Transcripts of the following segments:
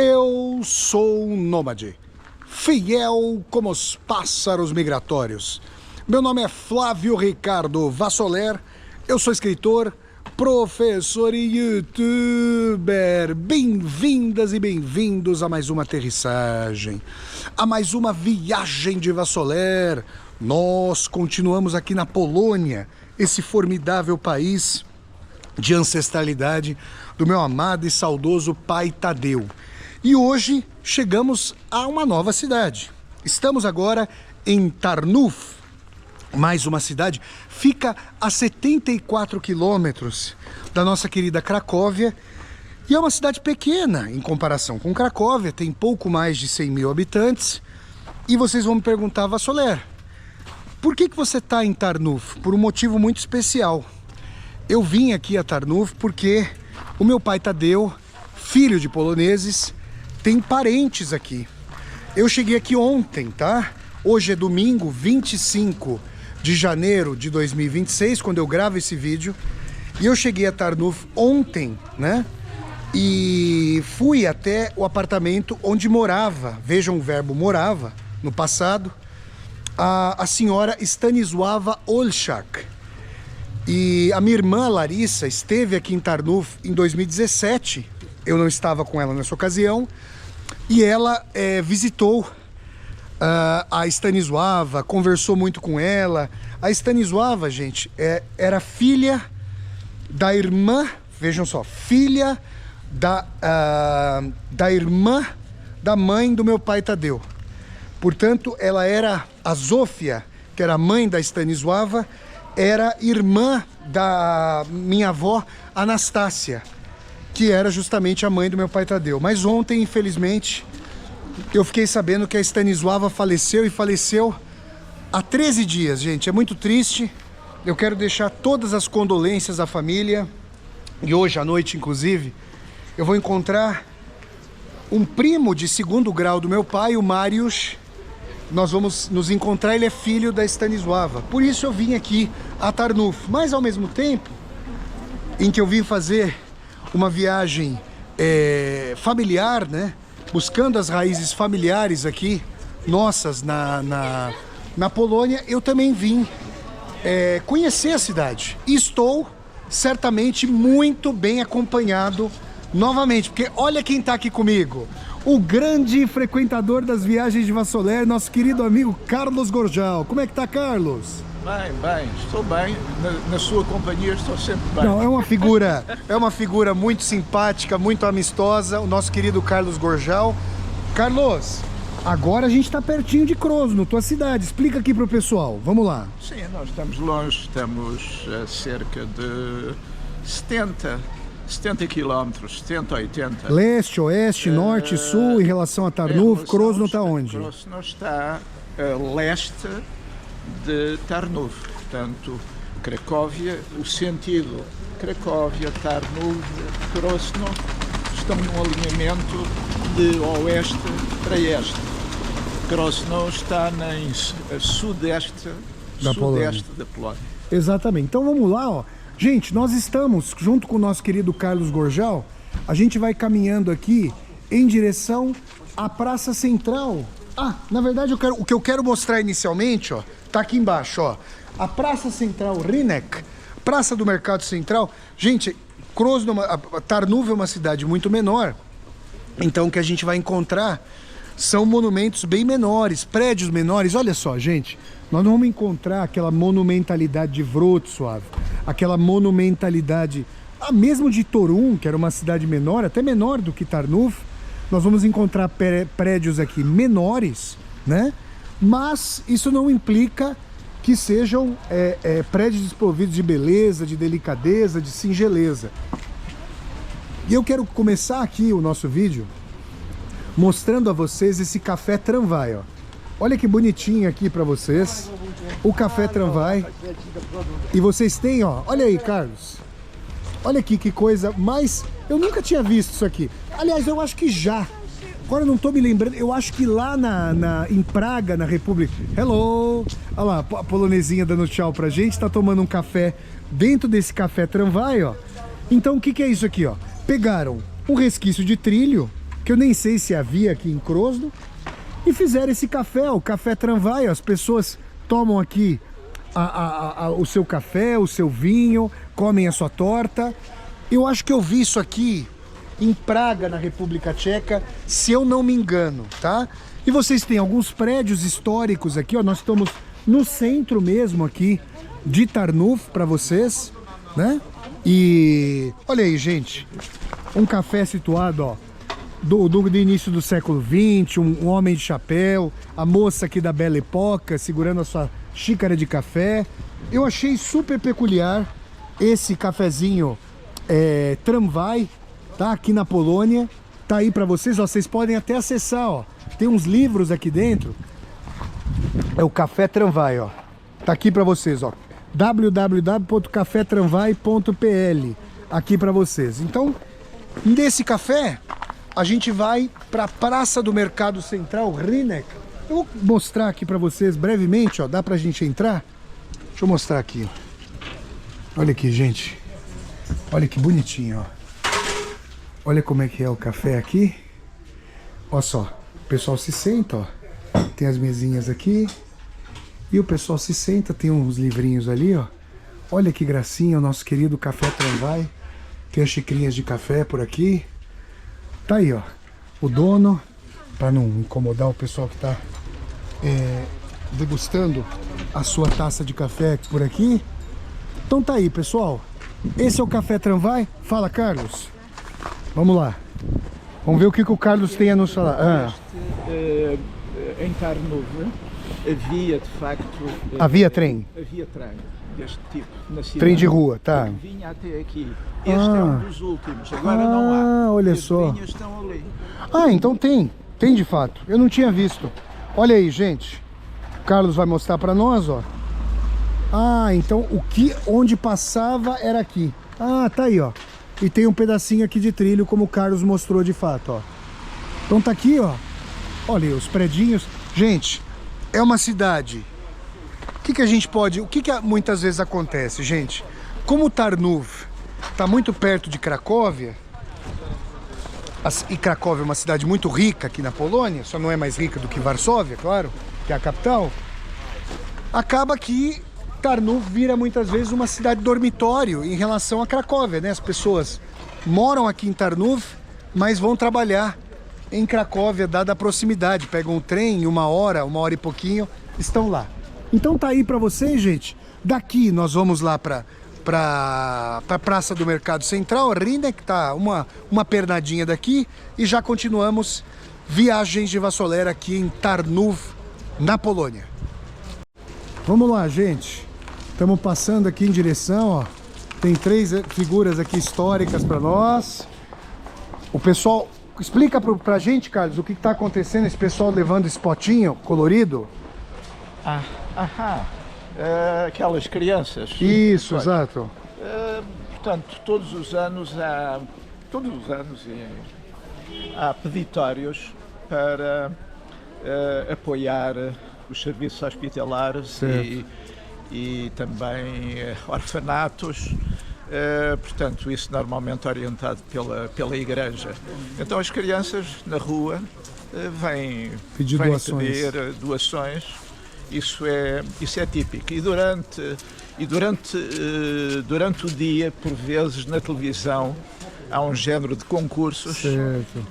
Eu sou um nômade, fiel como os pássaros migratórios. Meu nome é Flávio Ricardo Vassoler, eu sou escritor, professor e youtuber. Bem-vindas e bem-vindos a mais uma aterrissagem, a mais uma viagem de Vassoler. Nós continuamos aqui na Polônia, esse formidável país de ancestralidade do meu amado e saudoso pai Tadeu. E hoje chegamos a uma nova cidade. Estamos agora em Tarnów, mais uma cidade, fica a 74 quilômetros da nossa querida Cracóvia. E é uma cidade pequena em comparação com Cracóvia, tem pouco mais de 100 mil habitantes. E vocês vão me perguntar, Vassoler, por que você está em Tarnów? Por um motivo muito especial. Eu vim aqui a Tarnów porque o meu pai Tadeu, filho de poloneses, tem parentes aqui. Eu cheguei aqui ontem, tá? Hoje é domingo, 25 de janeiro de 2026, quando eu gravo esse vídeo. E eu cheguei a Tarnów ontem, né? E fui até o apartamento onde morava, vejam o verbo morava, no passado, a senhora Stanisława Olszak. E a minha irmã Larissa esteve aqui em Tarnów em 2017, eu não estava com ela nessa ocasião, e ela visitou a Stanisława, conversou muito com ela. A Stanisława, gente, era filha da irmã, vejam só, filha da irmã da mãe do meu pai Tadeu. Portanto, ela era a Zofia, que era a mãe da Stanisława, era irmã da minha avó Anastácia, que era justamente a mãe do meu pai Tadeu. Mas ontem, infelizmente, eu fiquei sabendo que a Stanisława faleceu, e faleceu há 13 dias, gente. É muito triste. Eu quero deixar todas as condolências à família. E hoje à noite, inclusive, eu vou encontrar um primo de segundo grau do meu pai, o Mariusz. Nós vamos nos encontrar, ele é filho da Stanisława. Por isso eu vim aqui a Tarnów. Mas ao mesmo tempo em que eu vim fazer uma viagem familiar, né? Buscando as raízes familiares aqui, nossas, na Polônia, eu também vim conhecer a cidade. E estou certamente muito bem acompanhado novamente, porque olha quem está aqui comigo. O grande frequentador das viagens de Vassoler, nosso querido amigo Carlos Gorjal. Como é que tá, Carlos? Bem, estou bem. Na sua companhia estou sempre bem. Não, é uma figura muito simpática, muito amistosa, o nosso querido Carlos Gorjal. Carlos, agora a gente está pertinho de Krosno, tua cidade. Explica aqui pro pessoal, vamos lá. Sim, nós estamos longe, estamos a cerca de 70 quilômetros, 70, 80. Leste, oeste, norte, sul, em relação a Tarnów. Krosno está onde? Krosno está a leste de Tarnów, portanto, Cracóvia, o sentido Cracóvia, Tarnów, Krosno estão num alinhamento de oeste para este. Krosno está em sudeste da Polónia. Exatamente, então vamos lá, ó. Gente, nós estamos, junto com o nosso querido Carlos Gorjal, a gente vai caminhando aqui em direção à Praça Central. Ah, na verdade o que eu quero mostrar inicialmente, ó, tá aqui embaixo, ó. A Praça Central Rynek, Praça do Mercado Central. Gente, Krosno, Tarnów é uma cidade muito menor, então o que a gente vai encontrar são monumentos bem menores, prédios menores. Olha só, gente, nós não vamos encontrar aquela monumentalidade de Wrocław, aquela monumentalidade, mesmo de Torun, que era uma cidade menor, até menor do que Tarnów. Nós vamos encontrar prédios aqui menores, né? Mas isso não implica que sejam prédios desprovidos de beleza, de delicadeza, de singeleza. E eu quero começar aqui o nosso vídeo mostrando a vocês esse café Tramway, ó. Olha que bonitinho aqui para vocês, o café Tramway. E vocês têm, ó, olha aí, Carlos. Olha aqui que coisa mais... Eu nunca tinha visto isso aqui. Aliás, eu acho que já. Agora eu não tô me lembrando. Eu acho que lá em Praga, na República... Hello! Olha lá, a polonesinha dando tchau pra gente. Tá tomando um café dentro desse café Tramway, ó. Então o que é isso aqui, ó? Pegaram um resquício de trilho, que eu nem sei se havia aqui em Krosno, e fizeram esse café, o Café Tramvai. As pessoas tomam aqui o seu café, o seu vinho, comem a sua torta. Eu acho que eu vi isso aqui em Praga, na República Tcheca, se eu não me engano, tá? E vocês têm alguns prédios históricos aqui, ó. Nós estamos no centro mesmo aqui de Tarnów para vocês, né? E olha aí, gente, um café situado, ó, do início do século XX, um homem de chapéu, a moça aqui da Belle Époque segurando a sua xícara de café. Eu achei super peculiar esse cafezinho Tramvai, tá? Aqui na Polônia, tá aí para vocês, ó, vocês podem até acessar, ó. Tem uns livros aqui dentro. É o Café Tramvai, ó. Tá aqui para vocês, ó. www.cafetramvai.pl aqui para vocês. Então, nesse café, a gente vai para a Praça do Mercado Central, Rynek. Eu vou mostrar aqui para vocês brevemente, ó. Dá pra gente entrar? Deixa eu mostrar aqui, ó. Olha aqui, gente. Olha que bonitinho, ó. Olha como é que é o café aqui. Olha só, o pessoal se senta, ó. Tem as mesinhas aqui. E o pessoal se senta, tem uns livrinhos ali, ó. Olha que gracinha o nosso querido Café Tramvai. Tem as xicrinhas de café por aqui. Tá aí, ó. O dono, para não incomodar o pessoal que tá degustando a sua taça de café por aqui. Então tá aí, pessoal. Esse é o Café Tramvai. Fala, Carlos. Vamos lá. Vamos ver o que o Carlos tem a nos falar. Em Tarnów havia, de facto... Havia trem? Havia trem deste tipo na cidade. Trem de rua, tá. Que vinha até aqui. Este é um dos últimos. Agora não há. Olha as só. linhas estão ali. Ah, então tem. Tem de fato. Eu não tinha visto. Olha aí, gente. O Carlos vai mostrar pra nós, ó. Ah, então onde passava era aqui. Ah, tá aí, ó. E tem um pedacinho aqui de trilho, como o Carlos mostrou de fato, ó. Então tá aqui, ó. Olha aí, os predinhos. Gente, é uma cidade. O que a gente pode... O que muitas vezes acontece, gente? Como Tarnów tá muito perto de Cracóvia, e Cracóvia é uma cidade muito rica aqui na Polônia, só não é mais rica do que Varsóvia, claro, que é a capital, acaba que Tarnów vira muitas vezes uma cidade dormitório em relação a Cracóvia, né? As pessoas moram aqui em Tarnów, mas vão trabalhar em Cracóvia, dada a proximidade. Pegam um trem, uma hora e pouquinho, estão lá. Então tá aí pra vocês, gente. Daqui nós vamos lá pra Praça do Mercado Central, Rynek, tá uma pernadinha daqui, e já continuamos viagens de Vassoler aqui em Tarnów, na Polônia. Vamos lá, gente. Estamos passando aqui em direção, ó. Tem 3 figuras aqui históricas para nós. O pessoal... Explica pra gente, Carlos, o que tá acontecendo, esse pessoal levando esse potinho colorido. Aquelas crianças. Isso, exato. Portanto, todos os anos há peditórios para apoiar os serviços hospitalares e também orfanatos. Portanto, isso normalmente orientado pela igreja. Então as crianças na rua vêm pedir doações. Isso é típico. E durante o dia, por vezes, na televisão, há um género de concursos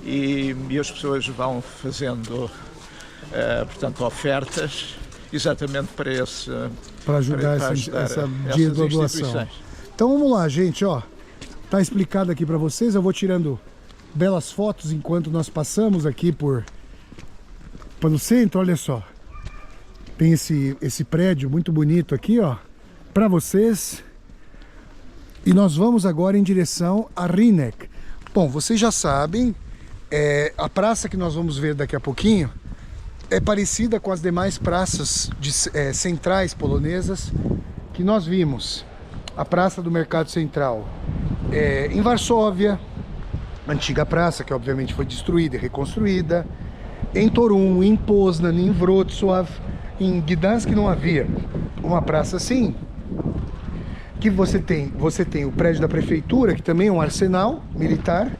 e as pessoas vão fazendo, portanto, ofertas exatamente para ajudar essa dia da doação. Então vamos lá, gente, ó. Tá explicado aqui para vocês. Eu vou tirando belas fotos enquanto nós passamos aqui pelo centro. Olha só. Tem esse prédio muito bonito aqui, ó, para vocês. E nós vamos agora em direção a Rynek. Bom, vocês já sabem, a praça que nós vamos ver daqui a pouquinho é parecida com as demais praças centrais polonesas que nós vimos. A Praça do Mercado Central em Varsóvia, antiga praça que obviamente foi destruída e reconstruída. Em Toruń, em Poznań, em Wrocław, em Gdańsk não havia uma praça assim. Que você tem o prédio da prefeitura, que também é um arsenal militar.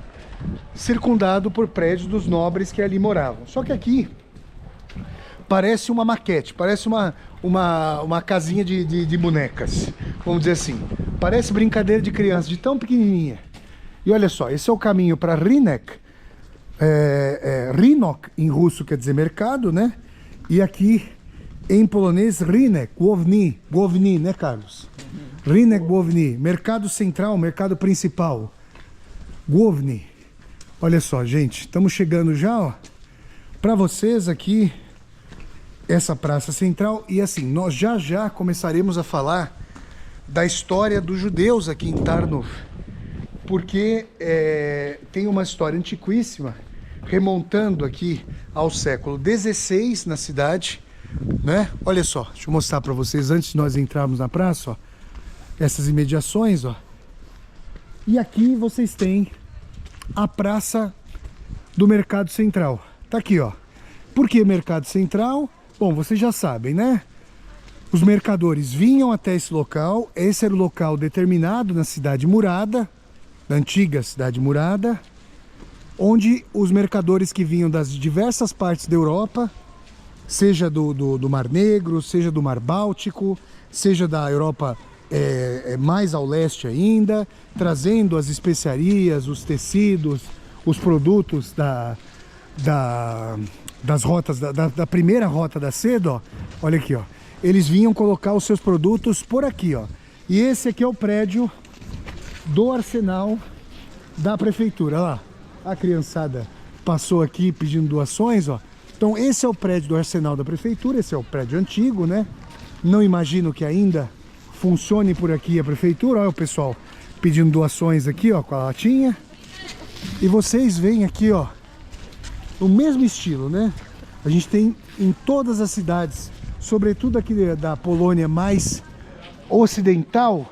circundado por prédios dos nobres que ali moravam. Só que aqui parece uma maquete, parece uma casinha de bonecas, vamos dizer assim. Parece brincadeira de criança, de tão pequenininha. E olha só, esse é o caminho para Rynek. Rynok em russo quer dizer mercado, né? E aqui em polonês Rynek Główny, né, Carlos? Rynek Główny, mercado central, mercado principal. Główny. Olha só, gente, estamos chegando já, ó, para vocês aqui essa praça central. E assim, nós já começaremos a falar da história dos judeus aqui em Tarnów, porque tem uma história antiquíssima remontando aqui ao século XVI na cidade, né? Olha só, deixa eu mostrar para vocês antes de nós entrarmos na praça, ó, essas imediações, ó. E aqui vocês têm a praça do Mercado Central. Tá aqui, ó. Por que Mercado Central? Bom, vocês já sabem, né? Os mercadores vinham até esse local. Esse era o local determinado na cidade murada, na antiga cidade murada, onde os mercadores que vinham das diversas partes da Europa, seja do Mar Negro, seja do Mar Báltico, seja da Europa mais ao leste ainda, trazendo as especiarias, os tecidos, os produtos das rotas, da primeira rota da seda, ó. Olha aqui, ó. Eles vinham colocar os seus produtos por aqui, ó. E esse aqui é o prédio do arsenal da prefeitura, olha lá. A criançada passou aqui pedindo doações, ó. Então esse é o prédio do arsenal da prefeitura, esse é o prédio antigo, né? Não imagino que ainda funcione por aqui a prefeitura. Olha o pessoal pedindo doações aqui, ó, com a latinha. E vocês veem aqui, ó, o mesmo estilo, né? A gente tem em todas as cidades, sobretudo aqui da Polônia mais ocidental,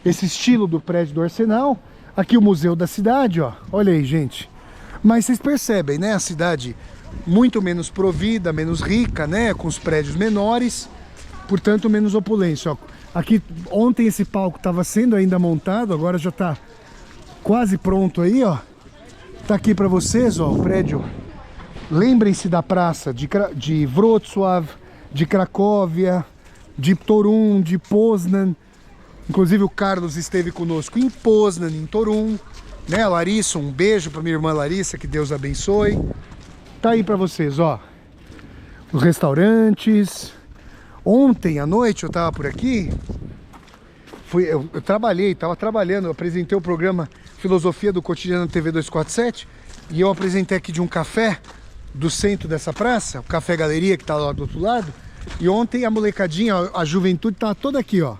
esse estilo do prédio do arsenal. Aqui o museu da cidade, ó. Olha aí, gente. Mas vocês percebem, né? A cidade muito menos provida, menos rica, né? Com os prédios menores, portanto menos opulência, ó. Aqui ontem esse palco estava sendo ainda montado, agora já está quase pronto aí, ó. Tá aqui para vocês, ó, o prédio. Lembrem-se da praça de Wrocław, de Cracóvia, de Toruń, de Poznań. Inclusive o Carlos esteve conosco em Poznań, em Toruń, né? Larissa, um beijo para minha irmã Larissa, que Deus abençoe. Tá aí para vocês, ó, os restaurantes. Ontem à noite eu tava por aqui, eu tava trabalhando, eu apresentei o programa Filosofia do Cotidiano na TV 247 e eu apresentei aqui de um café do centro dessa praça, o Café Galeria, que tá lá do outro lado. E ontem a molecadinha, a juventude tava toda aqui, ó.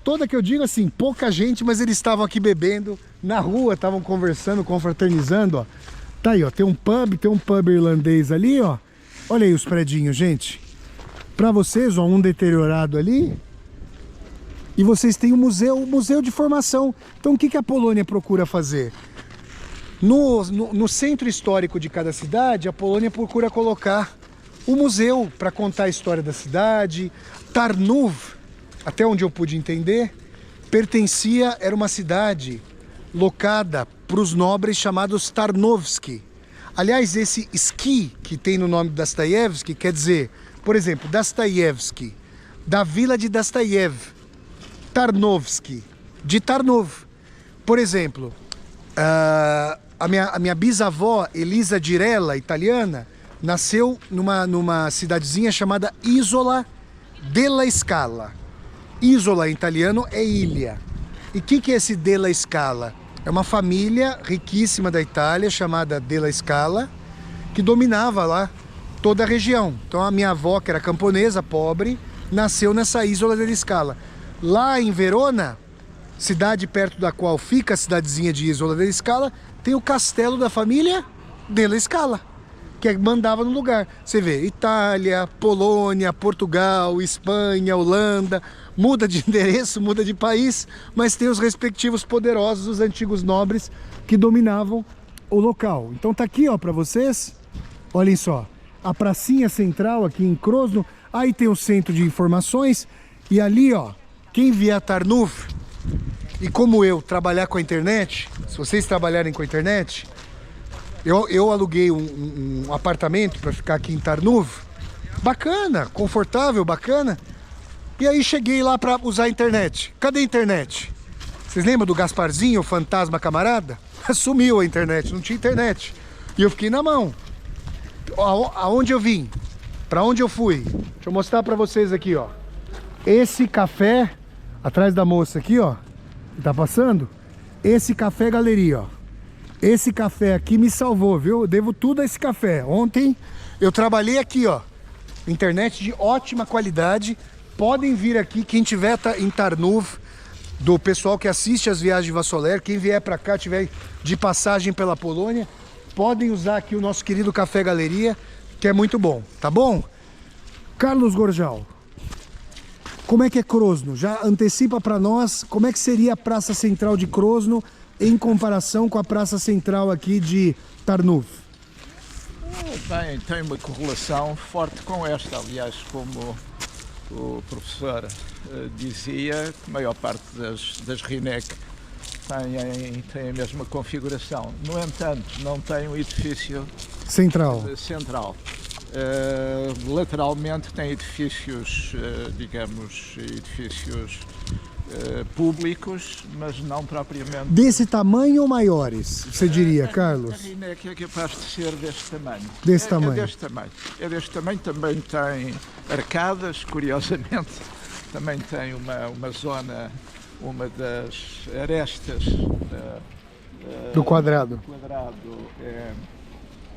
Toda, que eu digo assim, pouca gente, mas eles estavam aqui bebendo na rua, estavam conversando, confraternizando, ó. Tá aí, ó, tem um pub irlandês ali, ó. Olha aí os predinhos, gente. Pra vocês, ó, um deteriorado ali. E vocês têm o museu de formação. Então o que a Polônia procura fazer? No centro histórico de cada cidade, a Polônia procura colocar o museu para contar a história da cidade. Tarnów, até onde eu pude entender, era uma cidade locada para os nobres chamados Tarnowski. Aliás, esse ski que tem no nome Dostoiévski quer dizer, por exemplo, Dostoiévski, da vila de Dostoiév, Tarnowski, de Tarnów. Por exemplo, a minha bisavó, Elisa Dirella, italiana, nasceu numa cidadezinha chamada Isola della Scala. Isola em italiano é ilha. E o que é esse della Scala? É uma família riquíssima da Itália chamada della Scala, que dominava lá toda a região. Então a minha avó, que era camponesa, pobre, nasceu nessa Isola della Scala. Lá em Verona, cidade perto da qual fica a cidadezinha de Isola della Scala, tem o castelo da família della Scala, que mandava no lugar. Você vê, Itália, Polônia, Portugal, Espanha, Holanda, muda de endereço, muda de país, mas tem os respectivos poderosos, os antigos nobres que dominavam o local. Então tá aqui, ó, para vocês, olhem só, a pracinha central aqui em Krosno, aí tem o centro de informações, e ali, ó, quem vier a Tarnów, e como eu, trabalhar com a internet, se vocês trabalharem com a internet, Eu aluguei um apartamento para ficar aqui em Tarnów. Bacana, confortável, bacana. E aí cheguei lá para usar a internet. Cadê a internet? Vocês lembram do Gasparzinho, o fantasma camarada? Sumiu a internet, não tinha internet. E eu fiquei na mão. Aonde eu vim? Para onde eu fui? Deixa eu mostrar para vocês aqui, ó. Esse café, atrás da moça aqui, ó, que tá passando. Esse café galeria, ó. Esse café aqui me salvou, viu? Eu devo tudo a esse café. Ontem eu trabalhei aqui, ó. Internet de ótima qualidade. Podem vir aqui, quem tiver em Tarnów, do pessoal que assiste as viagens de Vassoler, quem vier para cá, tiver de passagem pela Polônia, podem usar aqui o nosso querido Café Galeria, que é muito bom, tá bom? Carlos Gorjal, como é que é Krosno? Já antecipa para nós como é que seria a Praça Central de Krosno em comparação com a Praça Central aqui de Tarnów? Bem, tem uma correlação forte com esta, aliás, como o professor dizia, a maior parte das RINEC tem a mesma configuração. No entanto, não tem um edifício central. Lateralmente tem edifícios, digamos, edifícios públicos, mas não propriamente... Desse tamanho ou maiores, você diria, Carlos? A RINEC é capaz de ser deste tamanho. Desse tamanho? É deste tamanho, também tem arcadas, curiosamente. Também tem uma zona, uma das arestas do quadrado.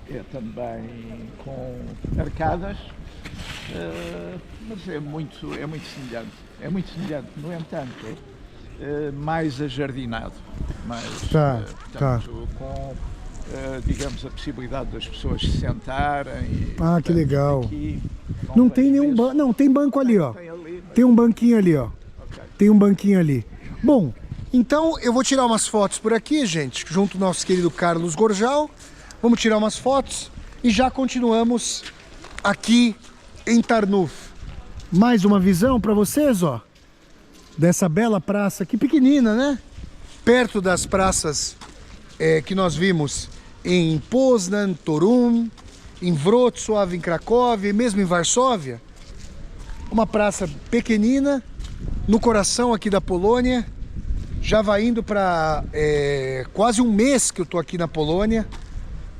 É também com arcadas, mas é muito semelhante. É muito semelhante, no entanto, mais ajardinado, portanto, com, digamos, a possibilidade das pessoas se sentarem. Ah, que legal. Aqui, não tem nenhum banco, não, tem banco ali, ó. Tem um banquinho ali, ó. Okay. Tem um banquinho ali. Bom, então eu vou tirar umas fotos por aqui, gente, junto ao nosso querido Carlos Gorjal. Vamos tirar umas fotos e já continuamos aqui em Tarnów. Mais uma visão para vocês, ó, dessa bela praça aqui, pequenina, né? Perto das praças que nós vimos em Poznań, Toruń, em Wrocław, em Cracóvia e mesmo em Varsóvia. Uma praça pequenina, no coração aqui da Polônia. Já vai indo para quase um mês que eu tô aqui na Polônia.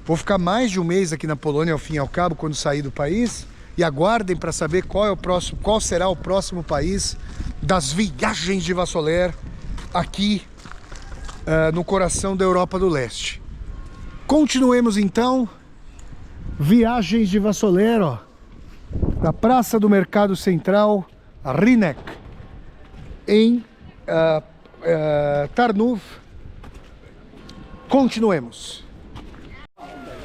Vou ficar mais de um mês aqui na Polônia, ao fim e ao cabo, quando sair do país. E aguardem para saber qual será o próximo país das viagens de Vassoler aqui no coração da Europa do Leste. Continuemos então, viagens de Vassoler, ó, da Praça do Mercado Central, RINEC, em Tarnów. Continuemos.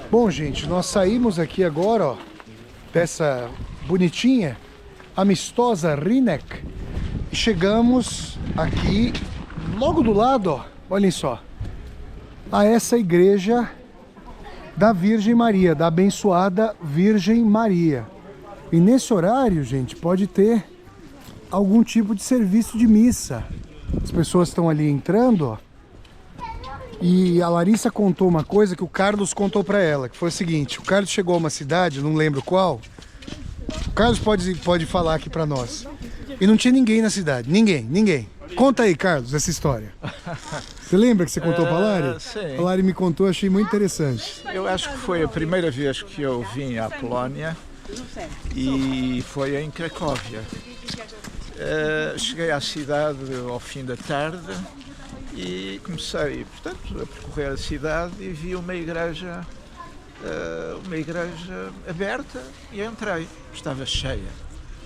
Bom, gente, nós saímos aqui agora, ó, dessa bonitinha, amistosa RINEC, e chegamos aqui, logo do lado, ó, olhem só, a essa igreja da Virgem Maria, da abençoada Virgem Maria. E nesse horário, gente, pode ter algum tipo de serviço de missa. As pessoas estão ali entrando, ó. E a Larissa contou uma coisa que o Carlos contou pra ela, que foi o seguinte: o Carlos chegou a uma cidade, não lembro qual. O Carlos pode falar aqui pra nós. E não tinha ninguém na cidade, ninguém. Conta aí, Carlos, essa história. Você lembra que você contou pra Lari? Sim. A Lari me contou, achei muito interessante. Eu acho que foi a primeira vez que eu vim à Polónia e foi em Cracóvia. Cheguei à cidade ao fim da tarde e comecei, portanto, a percorrer a cidade e vi uma igreja aberta e entrei. Estava cheia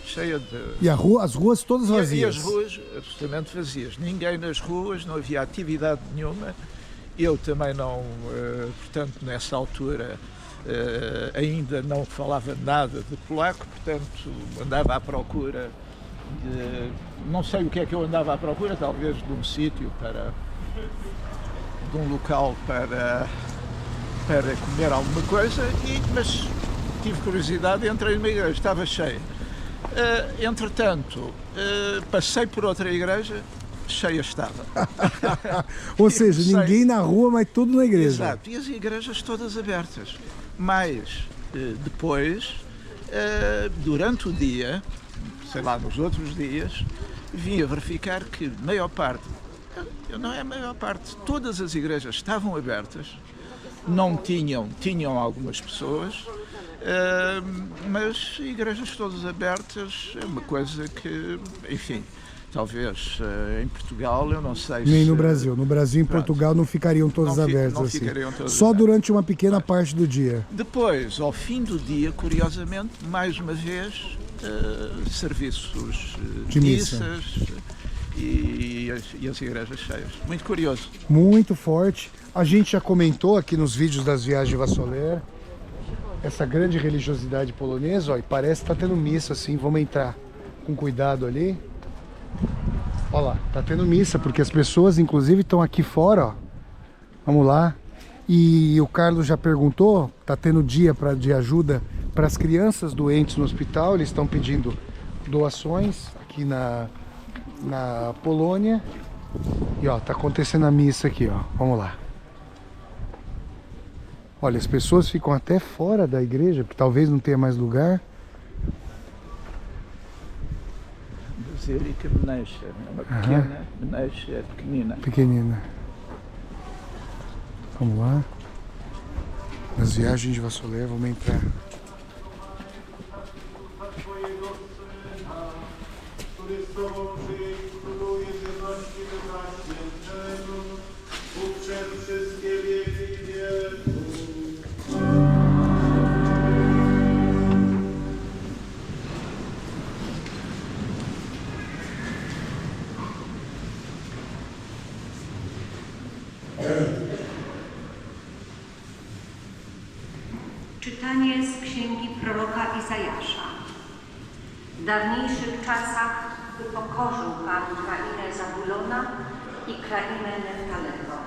de... E as ruas todas vazias? E as ruas absolutamente vazias. Ninguém nas ruas, não havia atividade nenhuma. Eu também não, portanto, nessa altura ainda não falava nada de polaco, portanto, andava à procura de... Não sei o que é que eu andava à procura, talvez de um sítio de um local para comer alguma coisa, mas tive curiosidade e entrei numa igreja, estava cheia. Entretanto, passei por outra igreja cheia estava. Ou seja, Sei. ninguém na rua, mas tudo na igreja. Exato, e as igrejas todas abertas. Mas depois, durante o dia, sei lá, nos outros dias, vim a verificar que a maior parte, não é a maior parte, todas as igrejas estavam abertas, não tinham algumas pessoas, mas igrejas todas abertas é uma coisa que, enfim, talvez em Portugal, eu não sei Nem se... no Brasil. No Brasil e em Portugal não ficariam todas abertas não assim. ficariam todas Só abertas. durante uma pequena parte do dia. Depois, ao fim do dia, curiosamente, mais uma vez, serviços De missa. missas e as igrejas cheias. Muito curioso. Muito forte. A gente já comentou aqui nos vídeos das viagens de Vassoler essa grande religiosidade polonesa, ó, e parece que tá tendo missa assim. Vamos entrar com cuidado ali. Olha lá, tá tendo missa, porque as pessoas inclusive estão aqui fora, ó. Vamos lá. E o Carlos já perguntou, tá tendo dia de ajuda para as crianças doentes no hospital. Eles estão pedindo doações aqui na Polônia. E ó, tá acontecendo a missa aqui, ó. Vamos lá. Olha, as pessoas ficam até fora da igreja, porque talvez não tenha mais lugar. Basílica Meneixa, é uma pequena, Meneixa é pequenina. Pequenina. Vamos lá. Nas viagens de Vassoler, vamos entrar. Czytanie z księgi proroka Izajasza. W dawniejszych czasach upokorzył Pan krainę Zabulona i krainę Neftalego.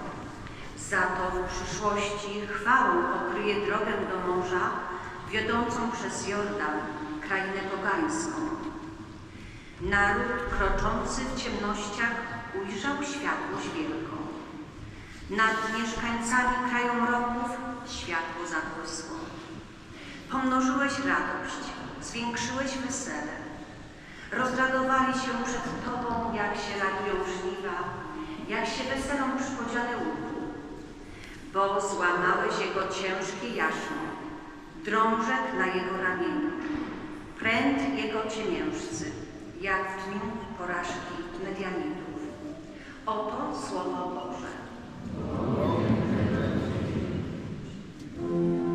Za to w przyszłości chwałą pokryje drogę do morza, wiodącą przez Jordan, krainę pogańską. Naród kroczący w ciemnościach ujrzał światłość wielką. Nad mieszkańcami kraju mroków światło zabłysło. Pomnożyłeś radość, zwiększyłeś wesele. Rozradowali się przed Tobą, jak się radują żniwa, jak się weselą przypodziane łuku. Bo złamałeś jego ciężkie jarzmo, drążek na jego ramieniu, pręt jego ciemiężcy, jak w dniu porażki Medianitów. Oto słowo Boże. Amen.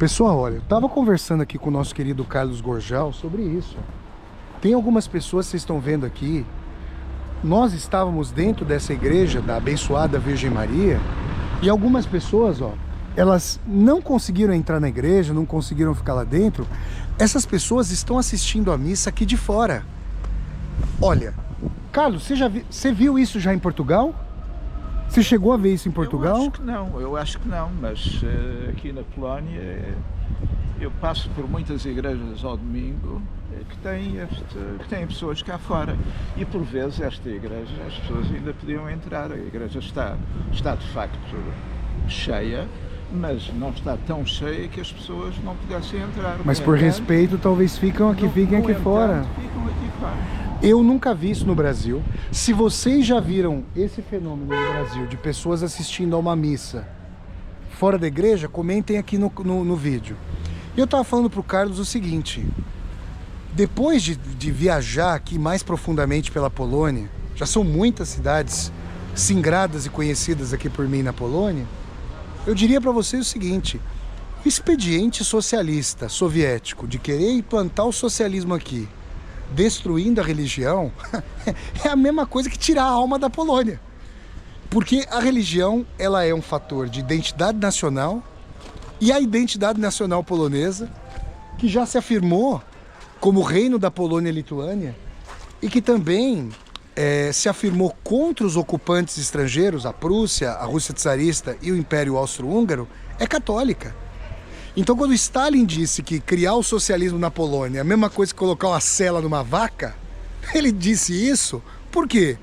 Pessoal, olha, eu tava conversando aqui com o nosso querido Carlos Gorjal sobre isso. Tem algumas pessoas, vocês estão vendo aqui, nós estávamos dentro dessa igreja da abençoada Virgem Maria e algumas pessoas, ó, elas não conseguiram entrar na igreja, não conseguiram ficar lá dentro. Essas pessoas estão assistindo a missa aqui de fora. Olha, Carlos, você viu isso já em Portugal? Você chegou a ver isso em Portugal? Eu acho que não, mas aqui na Polónia eu passo por muitas igrejas ao domingo que têm pessoas cá fora e por vezes esta igreja as pessoas ainda podiam entrar. A igreja está de facto cheia, mas não está tão cheia que as pessoas não pudessem entrar. Mas por respeito talvez fiquem aqui fora. Ficam aqui fora. Eu nunca vi isso no Brasil. Se vocês já viram esse fenômeno no Brasil, de pessoas assistindo a uma missa fora da igreja, comentem aqui no vídeo. E eu estava falando para o Carlos o seguinte, depois de viajar aqui mais profundamente pela Polônia, já são muitas cidades singradas e conhecidas aqui por mim na Polônia, eu diria para vocês o seguinte, o expediente socialista soviético de querer implantar o socialismo aqui, destruindo a religião, é a mesma coisa que tirar a alma da Polônia. Porque a religião, ela é um fator de identidade nacional, e a identidade nacional polonesa, que já se afirmou como reino da Polônia e Lituânia, e que também se afirmou contra os ocupantes estrangeiros, a Prússia, a Rússia czarista e o Império Austro-Húngaro, é católica. Então, quando Stalin disse que criar o socialismo na Polônia é a mesma coisa que colocar uma sela numa vaca, ele disse isso por quê?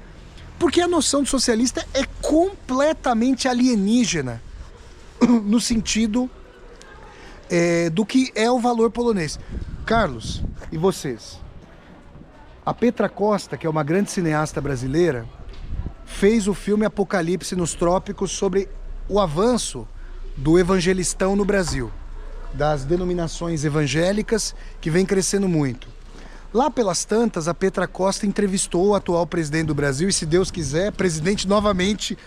Porque a noção de socialista é completamente alienígena no sentido do que é o valor polonês. Carlos, e vocês? A Petra Costa, que é uma grande cineasta brasileira, fez o filme Apocalipse nos Trópicos sobre o avanço do evangelistão no Brasil, das denominações evangélicas que vem crescendo muito. Lá pelas tantas, a Petra Costa entrevistou o atual presidente do Brasil e, se Deus quiser, presidente novamente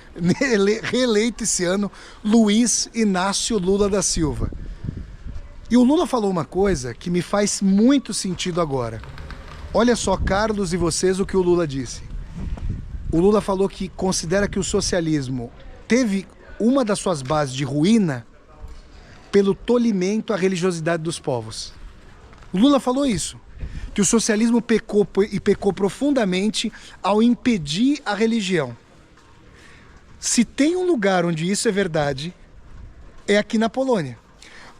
reeleito esse ano, Luiz Inácio Lula da Silva. E o Lula falou uma coisa que me faz muito sentido agora. Olha só, Carlos e vocês, o que o Lula disse. O Lula falou que considera que o socialismo teve uma das suas bases de ruína pelo tolimento à religiosidade dos povos. O Lula falou isso, que o socialismo pecou profundamente ao impedir a religião. Se tem um lugar onde isso é verdade, é aqui na Polônia.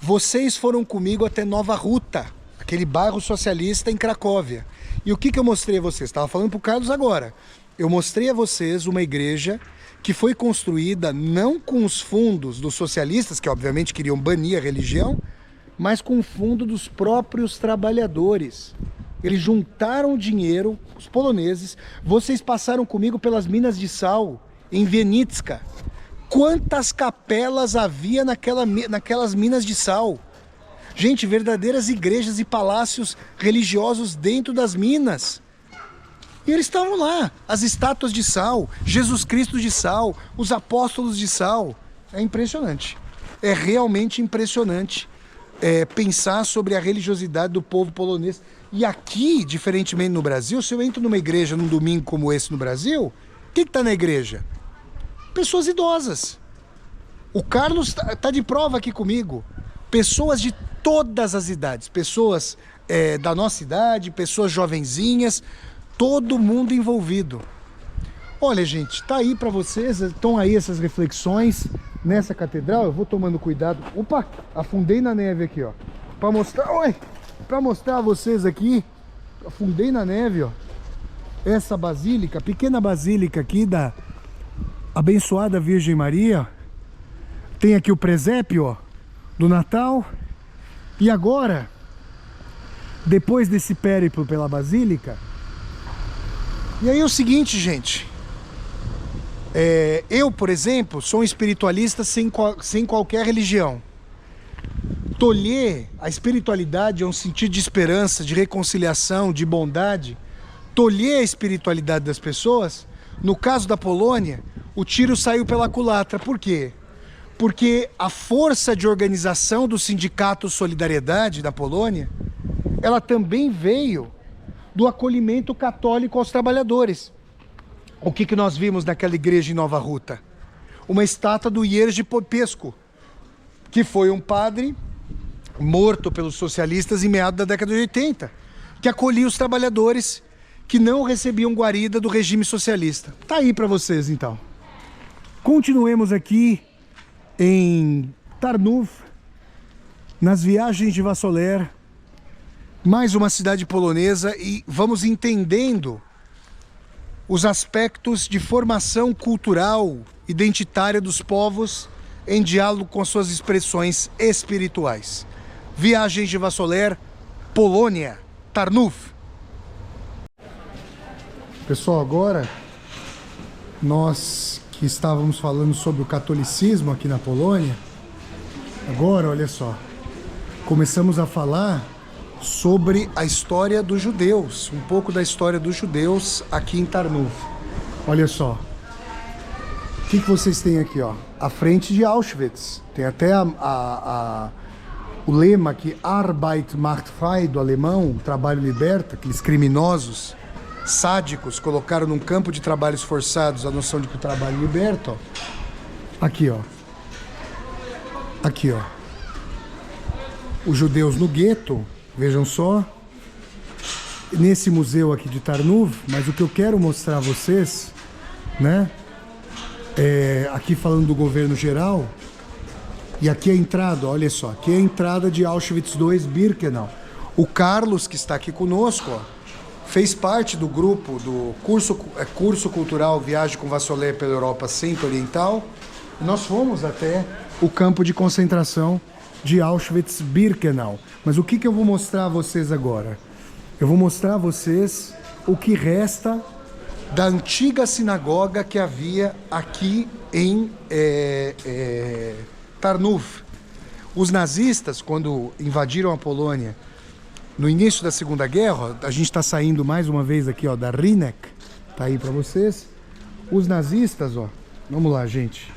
Vocês foram comigo até Nova Ruta, aquele bairro socialista em Cracóvia. E o que eu mostrei a vocês? Estava falando para o Carlos agora. Eu mostrei a vocês uma igreja que foi construída não com os fundos dos socialistas, que obviamente queriam banir a religião, mas com o fundo dos próprios trabalhadores. Eles juntaram dinheiro, os poloneses. Vocês passaram comigo pelas minas de sal em Wieniecka. Quantas capelas havia naquelas minas de sal? Gente, verdadeiras igrejas e palácios religiosos dentro das minas. E eles estavam lá, as estátuas de sal, Jesus Cristo de sal, os apóstolos de sal. É impressionante. É realmente impressionante pensar sobre a religiosidade do povo polonês. E aqui, diferentemente no Brasil, se eu entro numa igreja num domingo como esse no Brasil, o que está na igreja? Pessoas idosas. O Carlos tá de prova aqui comigo. Pessoas de todas as idades. Pessoas da nossa idade, pessoas jovenzinhas, todo mundo envolvido. Olha, gente, tá aí para vocês, estão aí essas reflexões nessa catedral. Eu vou tomando cuidado. Opa, afundei na neve aqui, ó. Para mostrar a vocês aqui, afundei na neve, ó. Essa basílica, pequena basílica aqui da abençoada Virgem Maria. Tem aqui o presépio, ó, do Natal. E agora, depois desse périplo pela basílica, e aí é o seguinte, gente, eu, por exemplo, sou um espiritualista sem qualquer religião. Tolher a espiritualidade é um sentido de esperança, de reconciliação, de bondade. Tolher a espiritualidade das pessoas, no caso da Polônia, o tiro saiu pela culatra. Por quê? porque a força de organização do Sindicato Solidariedade da Polônia, ela também veio do acolhimento católico aos trabalhadores. O que nós vimos naquela igreja em Nova Ruta? Uma estátua do Jerzy Popescu, que foi um padre morto pelos socialistas em meados da década de 80, que acolhia os trabalhadores que não recebiam guarida do regime socialista. Tá aí para vocês, então. Continuemos aqui em Tarnów, nas viagens de Vassoler, mais uma cidade polonesa, e vamos entendendo os aspectos de formação cultural, identitária dos povos, em diálogo com suas expressões espirituais. Viagens de Vassoler, Polônia, Tarnów. Pessoal, agora nós que estávamos falando sobre o catolicismo aqui na Polônia, agora, olha só, começamos a falar sobre a história dos judeus, um pouco da história dos judeus aqui em Tarnów. Olha só, o que vocês têm aqui, ó? A frente de Auschwitz, tem até o lema aqui, Arbeit macht frei, do alemão, o trabalho liberta, aqueles criminosos sádicos colocaram num campo de trabalhos forçados a noção de que o trabalho liberta, ó. Aqui, ó. Aqui, ó. Os judeus no gueto, vejam só, nesse museu aqui de Tarnów, mas o que eu quero mostrar a vocês, né, aqui falando do governo geral, e aqui é a entrada, olha só, aqui é a entrada de Auschwitz II Birkenau. O Carlos, que está aqui conosco, ó, fez parte do grupo do curso cultural Viagem com Vassoler pela Europa Centro-Oriental. Nós fomos até o campo de concentração de Auschwitz-Birkenau. Mas o que eu vou mostrar a vocês agora? Eu vou mostrar a vocês o que resta da antiga sinagoga que havia aqui em Tarnów. Os nazistas, quando invadiram a Polônia no início da Segunda Guerra, a gente está saindo mais uma vez aqui, ó, da Rynek, tá aí para vocês. Os nazistas, ó, vamos lá, gente.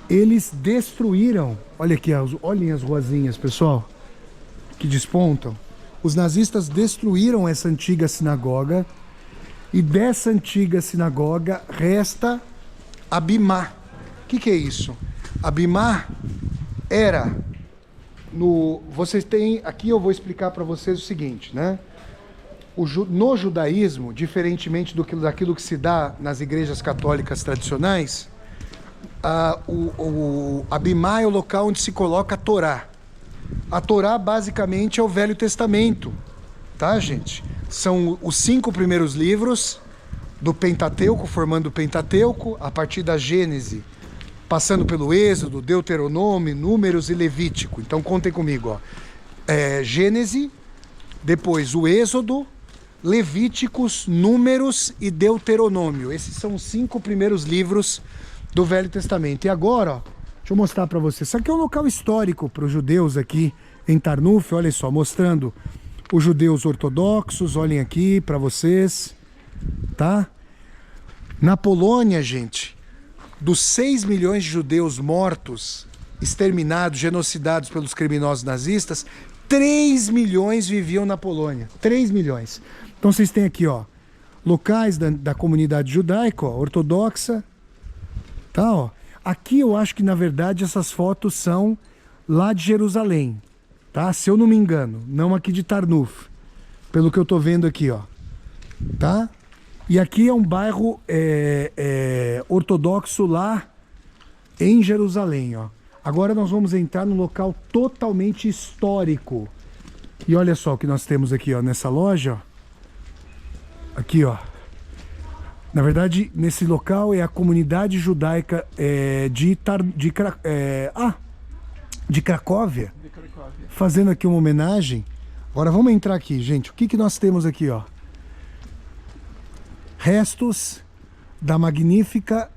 Eles destruíram, olha aqui, olhem as ruazinhas, pessoal, que despontam. Os nazistas destruíram essa antiga sinagoga, e dessa antiga sinagoga resta a Bimá. O que é isso? A Bimá era vocês têm aqui, eu vou explicar para vocês o seguinte, né? No judaísmo, diferentemente daquilo que se dá nas igrejas católicas tradicionais, a Bimá é o local onde se coloca a Torá. A Torá basicamente é o Velho Testamento, tá, gente? São os 5 primeiros livros do Pentateuco, formando o Pentateuco, a partir da Gênese, passando pelo Êxodo, Deuteronômio, Números e Levítico. Então contem comigo, ó. Gênese, depois o Êxodo, Levíticos, Números e Deuteronômio. Esses são os 5 primeiros livros do Velho Testamento. E agora, ó, deixa eu mostrar para vocês. Isso aqui é um local histórico para os judeus aqui em Tarnów. Olha só, mostrando os judeus ortodoxos. Olhem aqui para vocês, tá? Na Polônia, gente, dos 6 milhões de judeus mortos, exterminados, genocidados pelos criminosos nazistas, 3 milhões viviam na Polônia. 3 milhões. Então vocês têm aqui, ó, locais da comunidade judaica, ó, ortodoxa, tá, ó. Aqui eu acho que, na verdade, essas fotos são lá de Jerusalém, tá? Se eu não me engano, não aqui de Tarnów, pelo que eu tô vendo aqui, ó, tá? E aqui é um bairro ortodoxo lá em Jerusalém, ó. Agora nós vamos entrar num local totalmente histórico. E olha só o que nós temos aqui, ó, nessa loja, ó. Aqui, ó. Na verdade, nesse local é a comunidade judaica de Cracóvia, fazendo aqui uma homenagem. Agora vamos entrar aqui, gente. O que nós temos aqui, ó? Restos da magnífica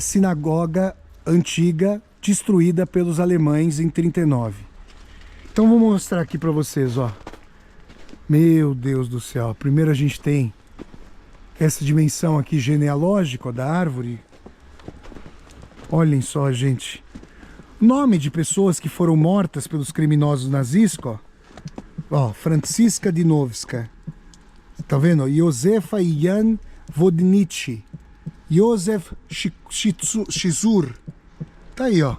sinagoga antiga destruída pelos alemães em 39. Então vou mostrar aqui para vocês, ó. Meu Deus do céu. Primeiro a gente tem essa dimensão aqui genealógica, ó, da árvore. Olhem só, gente. nome de pessoas que foram mortas pelos criminosos nazistas, ó. Franziska Dinowska. Tá vendo? Josefa e Jan Wodniczy. Józef Schizur. Tá aí, ó.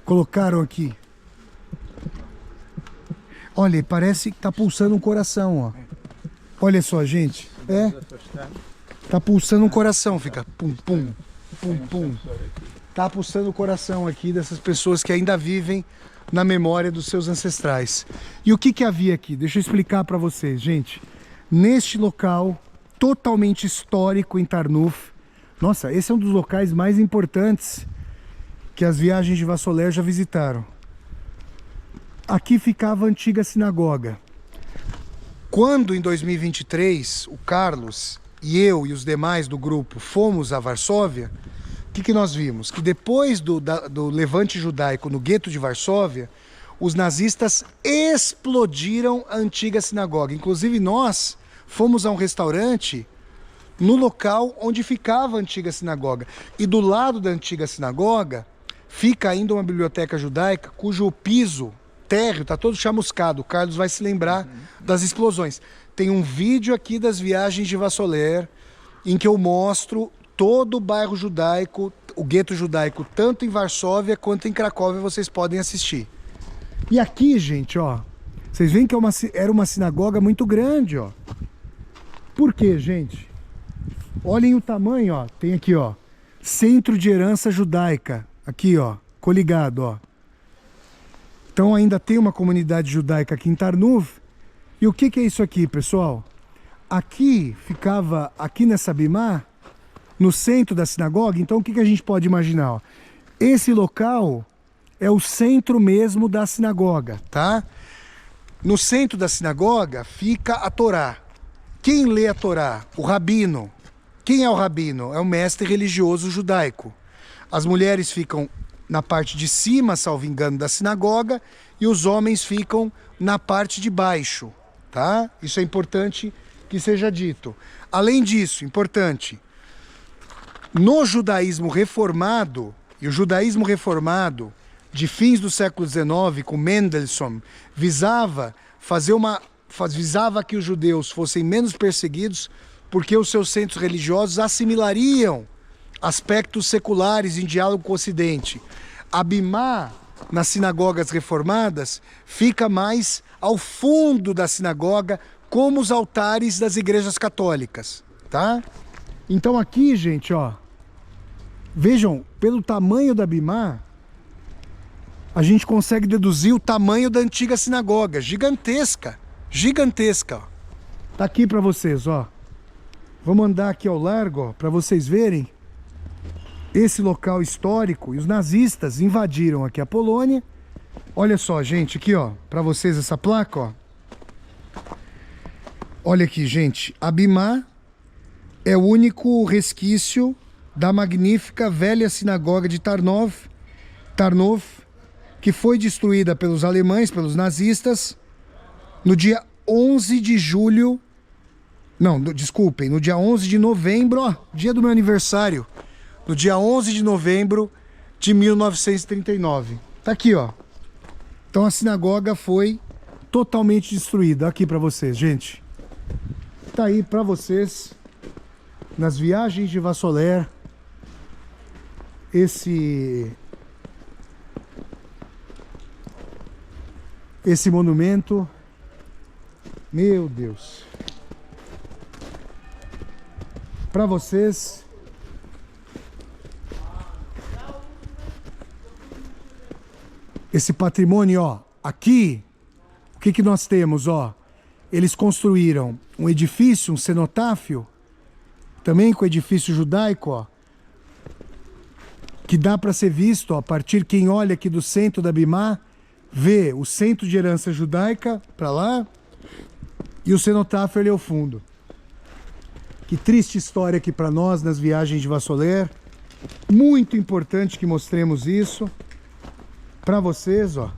Colocaram aqui. Olha, parece que tá pulsando um coração, ó. Olha só, gente. É. Tá pulsando um coração, fica pum, pum, pum, pum. Tá pulsando o coração aqui dessas pessoas que ainda vivem na memória dos seus ancestrais. E o que que havia aqui? Deixa eu explicar para vocês, gente. Neste local totalmente histórico em Tarnów, nossa, esse é um dos locais mais importantes que as viagens de Vassoler já visitaram. Aqui ficava a antiga sinagoga. Quando em 2023 o Carlos e eu e os demais do grupo fomos a Varsóvia, o que nós vimos? Que depois do levante judaico no gueto de Varsóvia, os nazistas explodiram a antiga sinagoga. Inclusive nós fomos a um restaurante no local onde ficava a antiga sinagoga. E do lado da antiga sinagoga fica ainda uma biblioteca judaica cujo piso térreo está todo chamuscado. O Carlos vai se lembrar das explosões. Tem um vídeo aqui das viagens de Vassoler em que eu mostro todo o bairro judaico, o gueto judaico, tanto em Varsóvia quanto em Cracóvia, vocês podem assistir. E aqui, gente, ó, vocês veem que era uma sinagoga muito grande, ó. Por quê, gente? Olhem o tamanho, ó. Tem aqui, ó, Centro de Herança Judaica. Aqui, ó, coligado, ó. Então ainda tem uma comunidade judaica aqui em Tarnów. E o que que é isso aqui, pessoal? Aqui ficava, aqui nessa bimá, no centro da sinagoga. Então o que que a gente pode imaginar, ó? Esse local é o centro mesmo da sinagoga, tá? No centro da sinagoga fica a Torá. Quem lê a Torá? O rabino. Quem é o rabino? É o mestre religioso judaico. As mulheres ficam na parte de cima, salvo engano, da sinagoga, e os homens ficam na parte de baixo, tá? Isso é importante que seja dito. Além disso, importante, no judaísmo reformado, e o judaísmo reformado de fins do século XIX, com Mendelssohn, visava que os judeus fossem menos perseguidos, porque os seus centros religiosos assimilariam aspectos seculares em diálogo com o Ocidente. A bimá, nas sinagogas reformadas, fica mais ao fundo da sinagoga, como os altares das igrejas católicas, tá? Então aqui, gente, ó, vejam, pelo tamanho da bimá, a gente consegue deduzir o tamanho da antiga sinagoga, gigantesca, gigantesca, ó. Tá aqui para vocês, ó. Vamos andar aqui ao largo, ó, para vocês verem esse local histórico. E os nazistas invadiram aqui a Polônia. Olha só, gente, aqui, ó, para vocês essa placa, ó. Olha aqui, gente, a bimá é o único resquício da magnífica velha sinagoga de Tarnów, que foi destruída pelos alemães, pelos nazistas, no dia 11 de julho, não, desculpem, no dia 11 de novembro, ó, dia do meu aniversário, no dia 11 de novembro de 1939. Tá aqui, ó. Então a sinagoga foi totalmente destruída. Aqui para vocês, gente. Tá aí para vocês, nas viagens de Vassoler, esse monumento. Meu Deus. Para vocês, esse patrimônio, ó, aqui, o que que nós temos, ó? Eles construíram um edifício, um cenotáfio, também com edifício judaico, ó, que dá para ser visto, ó, a partir quem olha aqui do centro da bimá, vê o centro de herança judaica para lá e o cenotáfio ali ao fundo. Que triste história aqui para nós nas viagens de Vassoler. Muito importante que mostremos isso para vocês, ó.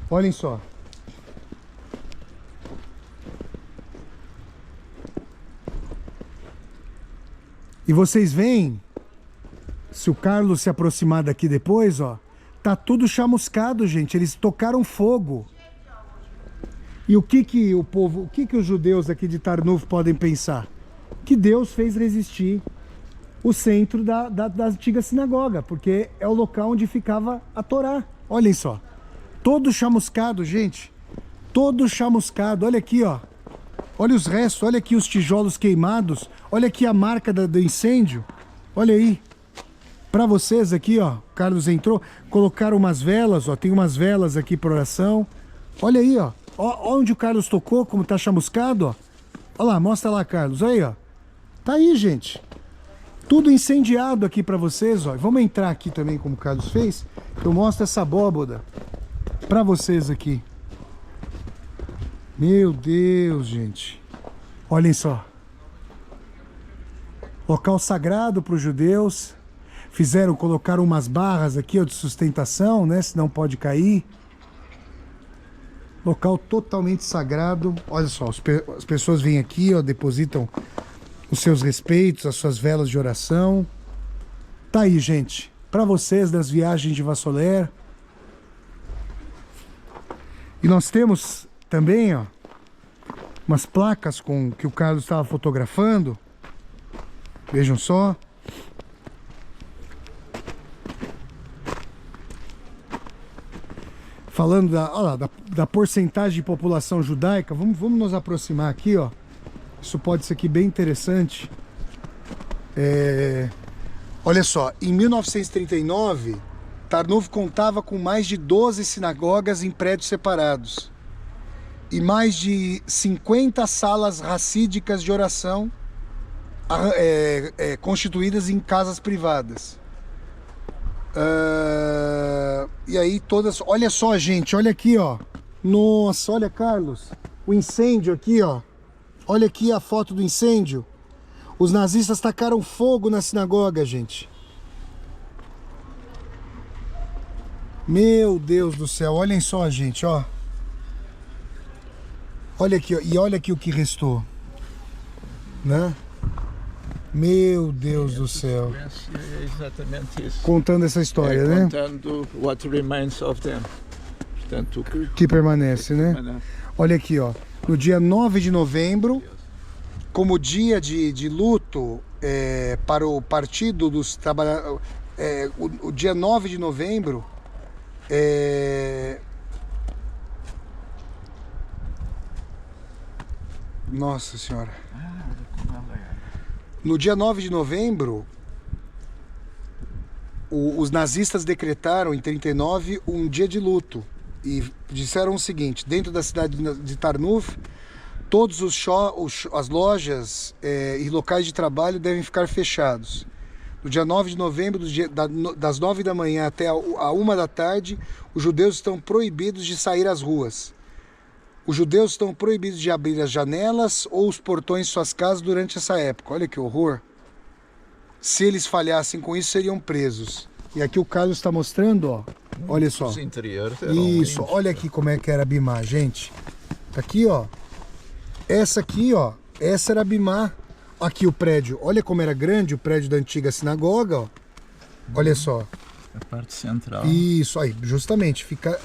Olhem só. E vocês veem, se o Carlos se aproximar daqui depois, ó, Tá tudo chamuscado, gente. Eles tocaram fogo. E o que o povo, o que os judeus aqui de Tarnów podem pensar? Que Deus fez resistir o centro da antiga sinagoga, porque é o local onde ficava a Torá. Olhem só. Todo chamuscado, gente. Todo chamuscado. Olha aqui, ó. Olha os restos, olha aqui os tijolos queimados. Olha aqui a marca do incêndio. Olha aí. Para vocês aqui, ó. O Carlos entrou. Colocaram umas velas, ó. Tem umas velas aqui para oração. Olha aí, ó. Ó onde o Carlos tocou, como tá chamuscado, ó. Olha lá, mostra lá, Carlos. Aí, ó. Tá aí, gente. Tudo incendiado aqui para vocês, ó. Vamos entrar aqui também, como o Carlos fez. Eu mostro essa abóboda para vocês aqui. Meu Deus, gente. Olhem só. Local sagrado para os judeus. Colocaram umas barras aqui, ó, de sustentação, né? Senão pode cair. Local totalmente sagrado. Olha só, as pessoas vêm aqui, ó, depositam os seus respeitos, as suas velas de oração. Tá aí, gente. Para vocês das viagens de Vassoler. E nós temos também, ó, umas placas que o Carlos estava fotografando. Vejam só. Falando da porcentagem de população judaica. Vamos nos aproximar aqui, ó. Isso pode ser aqui bem interessante. Olha só, em 1939, Tarnów contava com mais de 12 sinagogas em prédios separados e mais de 50 salas racídicas de oração constituídas em casas privadas. E aí todas... Olha só, gente, olha aqui, ó. Nossa, olha, Carlos, o incêndio aqui, ó. Olha aqui a foto do incêndio. Os nazistas tacaram fogo na sinagoga, gente. Meu Deus do céu, olhem só, gente, ó. Olha aqui, ó, e olha aqui o que restou, né? Meu Deus do céu. É exatamente isso. Contando essa história, né? Contando what remains of them. Portanto, o que permanece, né? Permanece. Olha aqui, ó. No dia 9 de novembro, como dia de luto para o Partido dos Trabalhadores, o dia 9 de novembro, Nossa Senhora. No dia 9 de novembro, os nazistas decretaram em 39 um dia de luto e disseram o seguinte: dentro da cidade de Tarnów, todos as lojas e locais de trabalho devem ficar fechados. No dia 9 de novembro, das 9 da manhã até a 1 da tarde, os judeus estão proibidos de sair às ruas. Os judeus estão proibidos de abrir as janelas ou os portões de suas casas durante essa época. Olha que horror. Se eles falhassem com isso, seriam presos. E aqui o Carlos está mostrando, ó. Olha só. Os interiores eram isso, lindos. olha aqui como é que era a Bimá, gente. Aqui, ó. Essa aqui, ó. Essa era a Bimá. Aqui o prédio. Olha como era grande o prédio da antiga sinagoga, ó. Olha só. A parte central. Isso aí, justamente, fica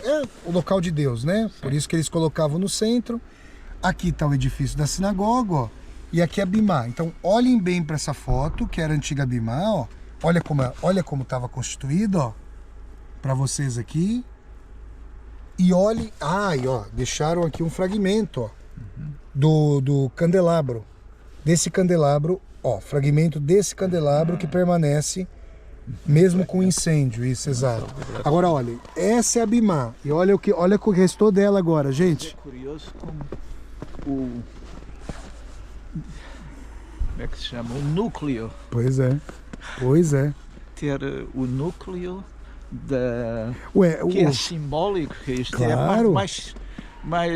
o local de Deus, né? Sim. Por isso que eles colocavam no centro. Aqui está o edifício da sinagoga, ó, e aqui é a Bimá. Então, olhem bem para essa foto, que era a antiga Bimá, ó. Olha como estava constituído, ó, para vocês aqui. E olhem, ó, deixaram aqui um fragmento, ó, do candelabro. Desse candelabro, ó, fragmento desse candelabro que permanece mesmo com incêndio, isso, exato. Agora, olha, essa é a Bimá. E olha o que restou dela agora, gente. É curioso como como é que se chama? O núcleo. Pois é. Ter o núcleo que é simbólico, que isto claro. É mais...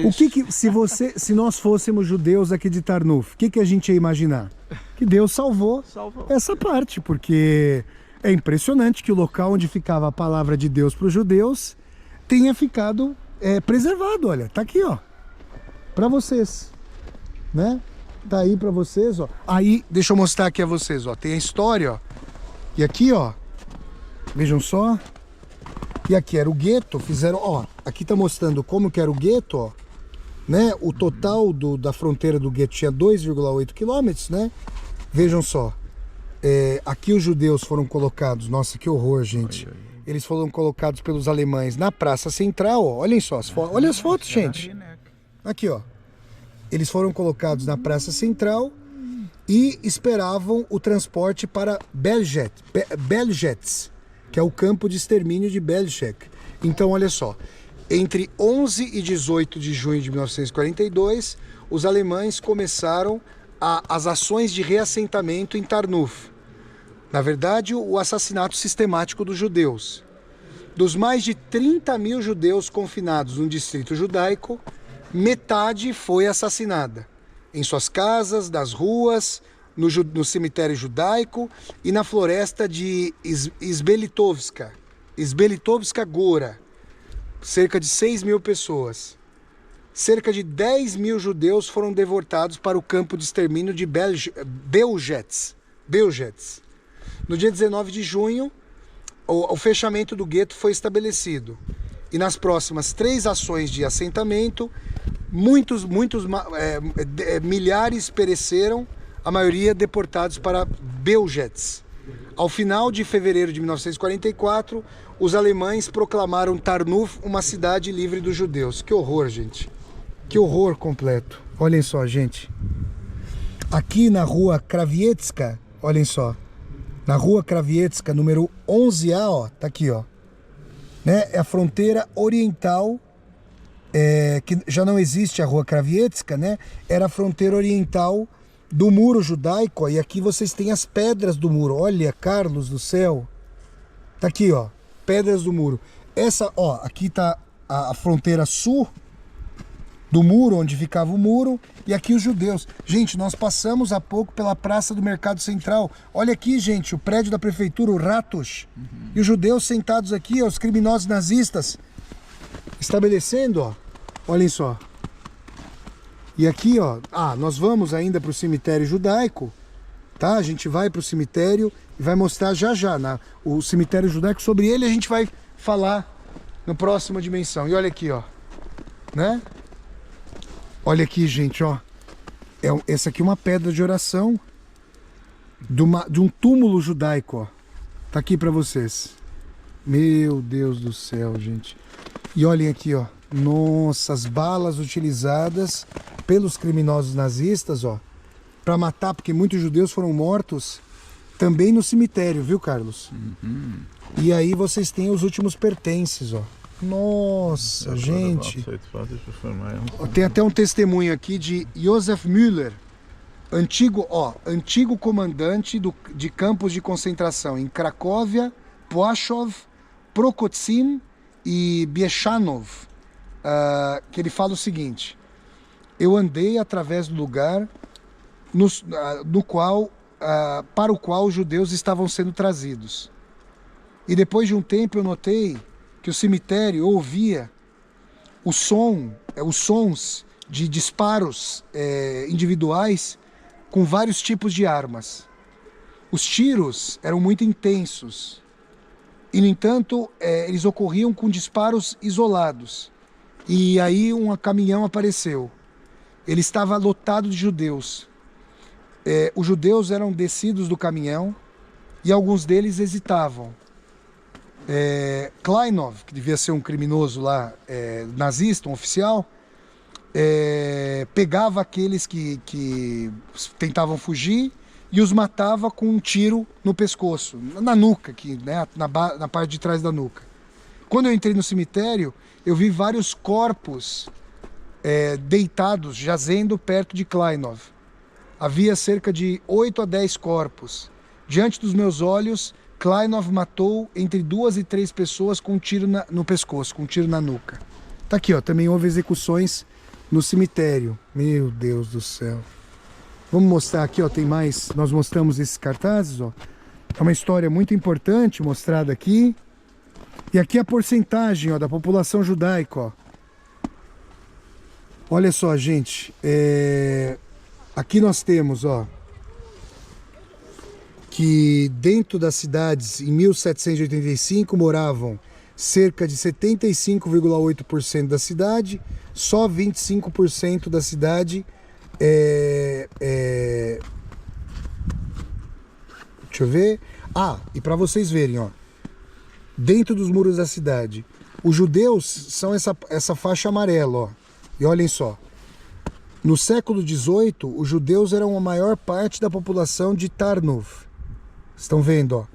O que se nós fôssemos judeus aqui de Tarnów, o que a gente ia imaginar? Que Deus salvou essa parte, porque é impressionante que o local onde ficava a palavra de Deus para os judeus tenha ficado preservado. Olha, tá aqui, ó, para vocês, né? Tá aí para vocês, ó. Aí, deixa eu mostrar aqui a vocês, ó. Tem a história, ó. E aqui, ó, vejam só. E aqui era o gueto, fizeram, ó, aqui tá mostrando como que era o gueto, ó, né? O total da fronteira do gueto tinha 2,8 quilômetros, né? Vejam só, aqui os judeus foram colocados, nossa, que horror, gente. Eles foram colocados pelos alemães na Praça Central, ó, olhem só, olha as fotos, gente. Aqui, ó, eles foram colocados na Praça Central e esperavam o transporte para Belzec, que é o campo de extermínio de Belzec. Então, olha só, entre 11 e 18 de junho de 1942, os alemães começaram as ações de reassentamento em Tarnów. Na verdade, o assassinato sistemático dos judeus. Dos mais de 30 mil judeus confinados no distrito judaico, metade foi assassinada. Em suas casas, nas ruas, no cemitério judaico e na floresta de Izbelitovska Gora. Cerca de 6 mil pessoas. Cerca de 10 mil judeus foram deportados para o campo de extermínio de Belzec. No dia 19 de junho, o fechamento do gueto foi estabelecido. E nas próximas 3 ações de assentamento, milhares pereceram, a maioria deportados para Belzec. Ao final de fevereiro de 1944, os alemães proclamaram Tarnów uma cidade livre dos judeus. Que horror, gente. Que horror completo. Olhem só, gente. Aqui na rua Krawiecka, olhem só. Na rua Krawiecka, número 11A, ó, tá aqui, ó. Né? É a fronteira oriental, que já não existe a rua Krawiecka, né? Era a fronteira oriental do muro judaico, ó, e aqui vocês têm as pedras do muro. Olha, Carlos do céu. Tá aqui, ó, pedras do muro. Essa, ó, aqui tá a fronteira sul do muro, onde ficava o muro, e aqui os judeus. Gente, nós passamos há pouco pela Praça do Mercado Central. Olha aqui, gente, o prédio da prefeitura, o Ratos. E os judeus sentados aqui, ó, os criminosos nazistas, estabelecendo, ó. Olhem só. E aqui, ó, nós vamos ainda para o cemitério judaico, tá? A gente vai para o cemitério e vai mostrar já o cemitério judaico. Sobre ele a gente vai falar na próxima dimensão. E olha aqui, ó, né? Olha aqui, gente, ó. Essa aqui é uma pedra de oração de um túmulo judaico, ó. Tá aqui para vocês. Meu Deus do céu, gente. E olhem aqui, ó. Nossa, as balas utilizadas pelos criminosos nazistas, ó, para matar, porque muitos judeus foram mortos também no cemitério, viu, Carlos? E aí vocês têm os últimos pertences, ó. Nossa, gente. Tem até um testemunho aqui de Josef Müller, antigo comandante de campos de concentração em Cracóvia, Płaszów, Prokocim e Bieszczanów, que ele fala o seguinte: eu andei através do lugar para o qual os judeus estavam sendo trazidos. E depois de um tempo eu notei que o cemitério ouvia os sons de disparos individuais com vários tipos de armas. Os tiros eram muito intensos e, no entanto, eles ocorriam com disparos isolados. E aí um caminhão apareceu. Ele estava lotado de judeus. Os judeus eram descidos do caminhão e alguns deles hesitavam. Kleinov, que devia ser um criminoso lá, nazista, um oficial, pegava aqueles que tentavam fugir e os matava com um tiro no pescoço, na nuca, aqui, né, na parte de trás da nuca. Quando eu entrei no cemitério, eu vi vários corpos deitados, jazendo perto de Kleinov. Havia cerca de 8 a 10 corpos. Diante dos meus olhos, Kleinov matou entre 2 e 3 pessoas com um tiro no pescoço, com um tiro na nuca. Tá aqui, ó, também houve execuções no cemitério. Meu Deus do céu. Vamos mostrar aqui, ó, tem mais. Nós mostramos esses cartazes, ó. É uma história muito importante mostrada aqui. E aqui a porcentagem, ó, da população judaica, ó. Olha só, gente. Aqui nós temos, ó, que dentro das cidades, em 1785, moravam cerca de 75,8% da cidade, só 25% da cidade deixa eu ver. Ah, e para vocês verem, ó, dentro dos muros da cidade, os judeus são essa faixa amarela, ó. E olhem só, no século XVIII, os judeus eram a maior parte da população de Tarnów. Estão vendo, ó,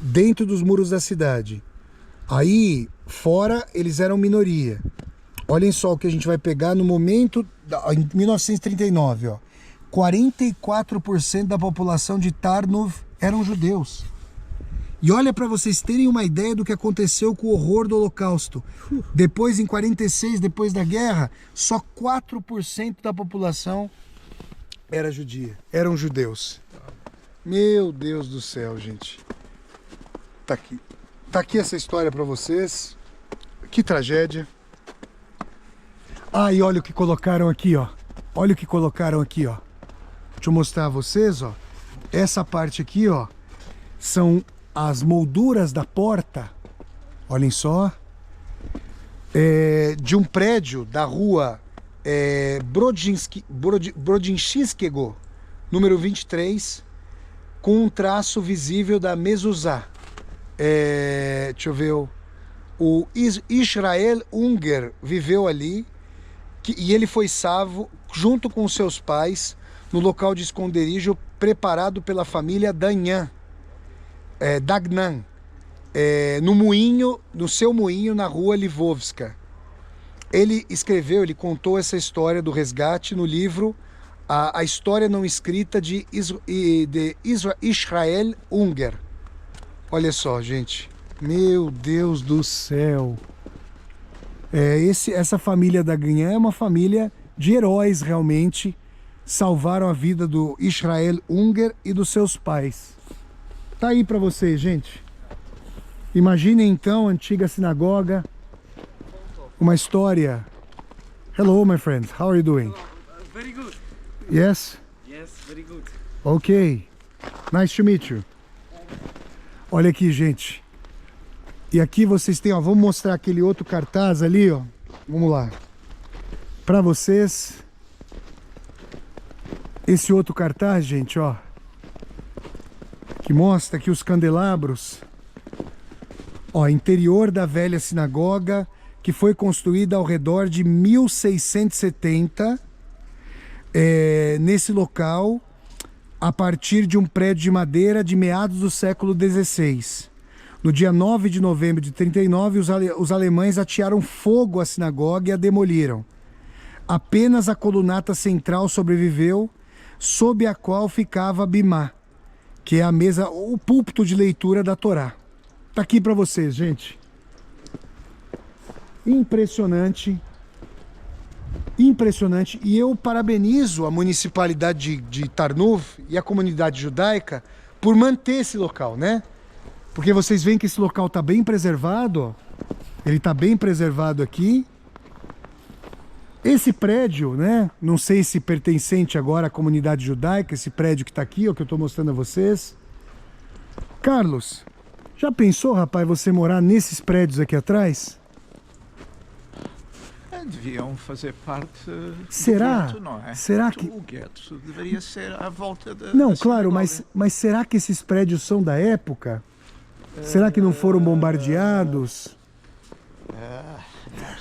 dentro dos muros da cidade. Aí, fora, eles eram minoria. Olhem só o que a gente vai pegar no momento, em 1939, ó. 44% da população de Tarnów eram judeus. E olha para vocês terem uma ideia do que aconteceu com o horror do Holocausto. Depois, em 46, depois da guerra, só 4% da população era judia, eram judeus. Meu Deus do céu, gente. Tá aqui. Tá aqui essa história para vocês. Que tragédia. Ah, e olha o que colocaram aqui, ó. Olha o que colocaram aqui, ó. Deixa eu mostrar a vocês, ó. Essa parte aqui, ó, são as molduras da porta. Olhem só. De um prédio da rua Brodzinskiego, número 23, com um traço visível da mezuzá. Deixa eu ver. O Israel Unger viveu ali e ele foi salvo junto com seus pais no local de esconderijo preparado pela família Dagnan, no seu moinho na rua Livovska. Ele contou essa história do resgate no livro A História Não Escrita de Israel Unger. Olha só, gente. Meu Deus do céu. Essa família Dagnan é uma família de heróis, realmente. Salvaram a vida do Israel Unger e dos seus pais. Tá aí para vocês, gente. Imaginem então a antiga sinagoga. Uma história. Hello, my friend. How are you doing? Very good. Yes? Yes, very good. Ok. Nice to meet you. Olha aqui, gente. E aqui vocês têm, ó, vamos mostrar aquele outro cartaz ali, ó. Vamos lá. Para vocês. Esse outro cartaz, gente, ó, que mostra aqui os candelabros. Ó, interior da velha sinagoga, que foi construída ao redor de 1670, nesse local, a partir de um prédio de madeira de meados do século XVI. No dia 9 de novembro de 39, os alemães atearam fogo à sinagoga e a demoliram. Apenas a colunata central sobreviveu, sob a qual ficava a Bimá, que é a mesa, o púlpito de leitura da Torá. Tá aqui para vocês, gente. Impressionante. Impressionante. E eu parabenizo a municipalidade de Tarnów e a comunidade judaica por manter esse local, né? Porque vocês veem que esse local está bem preservado, ó. Ele está bem preservado aqui. Esse prédio, né? Não sei se pertencente agora à comunidade judaica, esse prédio que está aqui, ó, que eu estou mostrando a vocês. Carlos, já pensou, rapaz, você morar nesses prédios aqui atrás? Deviam fazer parte será? do gueto, não é? Será que... O gueto deveria ser à volta da... Não, da claro, sinagoga. mas será que esses prédios são da época? Será que não foram bombardeados?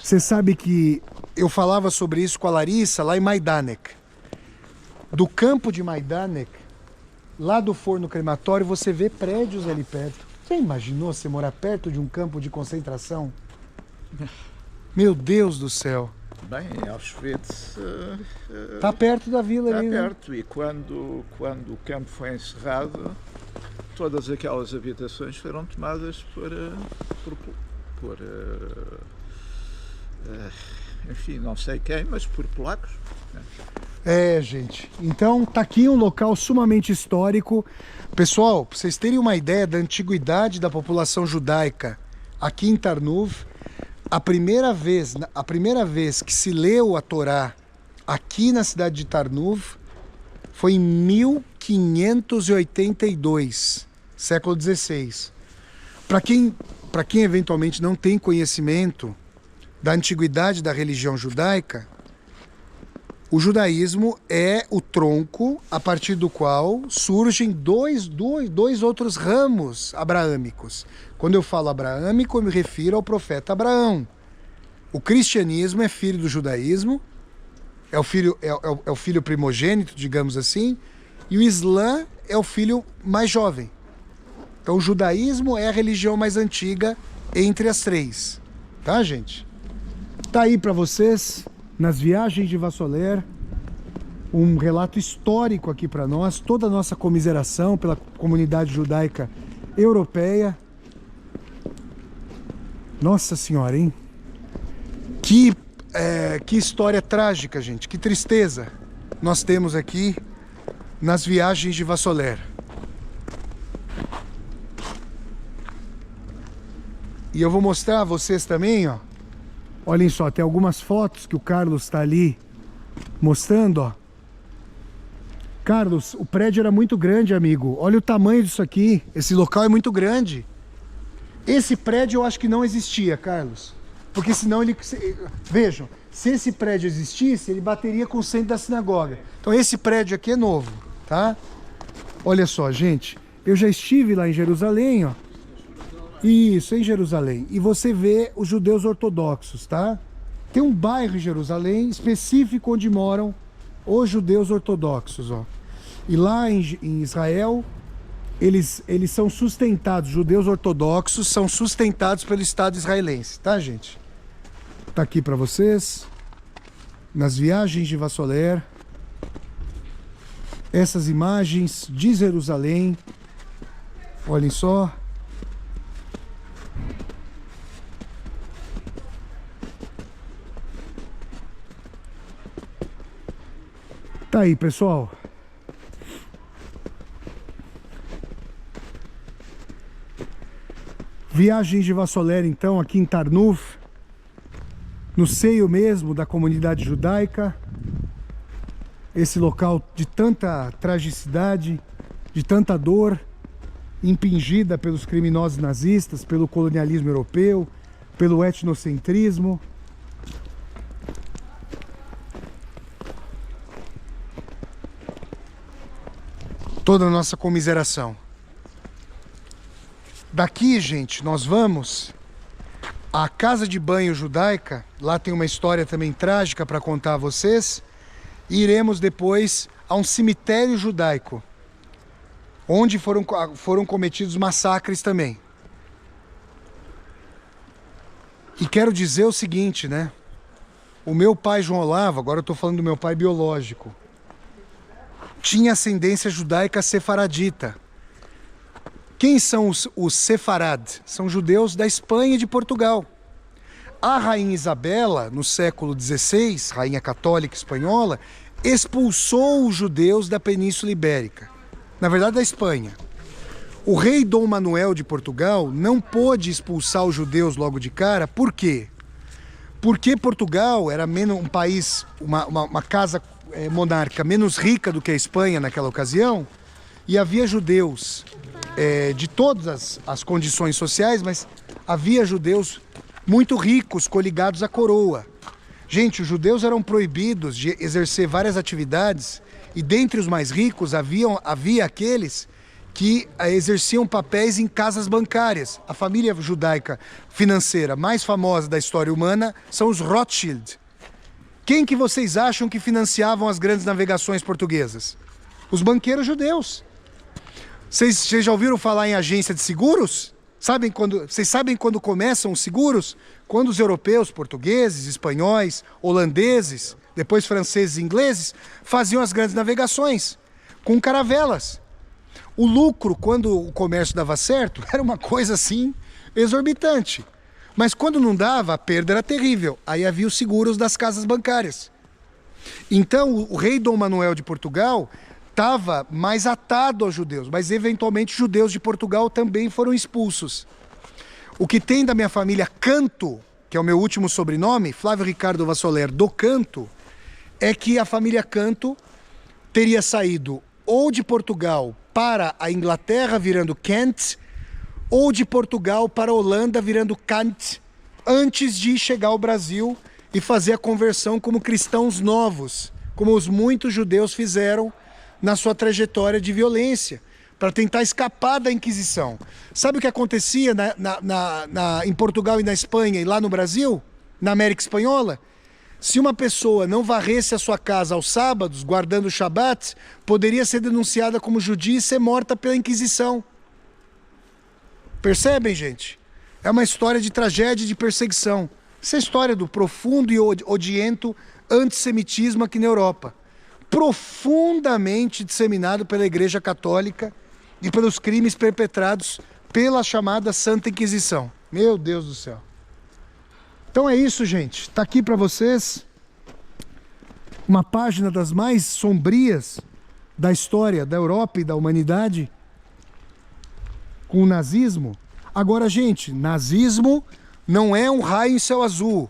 Você sabe que eu falava sobre isso com a Larissa lá em Majdanek. Do campo de Majdanek, lá do forno crematório, você vê prédios ali perto. Você imaginou você morar perto de um campo de concentração? Meu Deus do céu. Bem, Auschwitz Tá perto da vila está ali, né? perto e quando o campo foi encerrado, todas aquelas habitações foram tomadas enfim, não sei quem, mas por polacos. Gente. Então, tá aqui um local sumamente histórico. Pessoal, para vocês terem uma ideia da antiguidade da população judaica aqui em Tarnów, a primeira vez que se leu a Torá aqui na cidade de Tarnów foi em 1582, século XVI. Para para quem eventualmente não tem conhecimento da antiguidade da religião judaica, o judaísmo é o tronco a partir do qual surgem dois outros ramos abraâmicos. Quando eu falo abraâmico, eu me refiro ao profeta Abraão. O cristianismo é filho do judaísmo, é o filho primogênito, digamos assim, e o Islã é o filho mais jovem. Então o judaísmo é a religião mais antiga entre as três. Tá, gente? Tá aí para vocês, nas viagens de Vassoler, um relato histórico aqui para nós, toda a nossa comiseração pela comunidade judaica europeia. Nossa Senhora, hein? Que história trágica, gente, que tristeza nós temos aqui nas viagens de Vassoler. E eu vou mostrar a vocês também, ó. Olhem só, tem algumas fotos que o Carlos está ali mostrando, ó. Carlos, o prédio era muito grande, amigo. Olha o tamanho disso aqui. Esse local é muito grande. Esse prédio eu acho que não existia, Carlos. Porque senão ele... Vejam, se esse prédio existisse, ele bateria com o centro da sinagoga. Então esse prédio aqui é novo, tá? Olha só, gente. Eu já estive lá em Jerusalém, ó. Isso, em Jerusalém. E você vê os judeus ortodoxos, tá? Tem um bairro em Jerusalém específico onde moram os judeus ortodoxos, ó. E lá em Israel, eles são sustentados, judeus ortodoxos são sustentados pelo Estado israelense, tá, gente? Tá aqui para vocês, nas viagens de Vassoler, essas imagens de Jerusalém. Olhem só. Tá aí, pessoal. Viagens de Vassoler, então, aqui em Tarnuf, no seio mesmo da comunidade judaica. Esse local de tanta tragicidade, de tanta dor, impingida pelos criminosos nazistas, pelo colonialismo europeu, pelo etnocentrismo. Toda a nossa comiseração. Daqui, gente, nós vamos à casa de banho judaica. Lá tem uma história também trágica para contar a vocês. E iremos depois a um cemitério judaico, onde foram cometidos massacres também. E quero dizer o seguinte, né? O meu pai, João Olavo, agora eu estou falando do meu pai biológico, tinha ascendência judaica sefaradita. Quem são os sefarad? São judeus da Espanha e de Portugal. A rainha Isabela, no século XVI, rainha católica espanhola, expulsou os judeus da Península Ibérica, na verdade da Espanha. O rei Dom Manuel de Portugal não pôde expulsar os judeus logo de cara. Por quê? Porque Portugal era um país, uma casa monarca menos rica do que a Espanha naquela ocasião, e havia judeus de todas as condições sociais, mas havia judeus muito ricos, coligados à coroa. Gente, os judeus eram proibidos de exercer várias atividades, e dentre os mais ricos havia aqueles que exerciam papéis em casas bancárias. A família judaica financeira mais famosa da história humana são os Rothschild. Quem que vocês acham que financiavam as grandes navegações portuguesas? Os banqueiros judeus. Vocês já ouviram falar em agência de seguros? Vocês sabem quando começam os seguros? Quando os europeus, portugueses, espanhóis, holandeses, depois franceses e ingleses, faziam as grandes navegações com caravelas. O lucro, quando o comércio dava certo, era uma coisa assim exorbitante. Mas quando não dava, a perda era terrível. Aí havia os seguros das casas bancárias. Então, o rei Dom Manuel de Portugal estava mais atado aos judeus, mas eventualmente os judeus de Portugal também foram expulsos. O que tem da minha família Canto, que é o meu último sobrenome, Flávio Ricardo Vassoler do Canto, é que a família Canto teria saído ou de Portugal para a Inglaterra, virando Kent, ou de Portugal para a Holanda, virando Kant, antes de chegar ao Brasil e fazer a conversão como cristãos novos, como os muitos judeus fizeram na sua trajetória de violência, para tentar escapar da Inquisição. Sabe o que acontecia em Portugal e na Espanha e lá no Brasil, na América Espanhola? Se uma pessoa não varresse a sua casa aos sábados, guardando o Shabat, poderia ser denunciada como judia e ser morta pela Inquisição. Percebem, gente? É uma história de tragédia e de perseguição. Essa é a história do profundo e odiento antissemitismo aqui na Europa. Profundamente disseminado pela Igreja Católica e pelos crimes perpetrados pela chamada Santa Inquisição. Meu Deus do céu. Então é isso, gente. Tá aqui para vocês uma página das mais sombrias da história da Europa e da humanidade com o nazismo. Agora, gente, nazismo não é um raio em céu azul.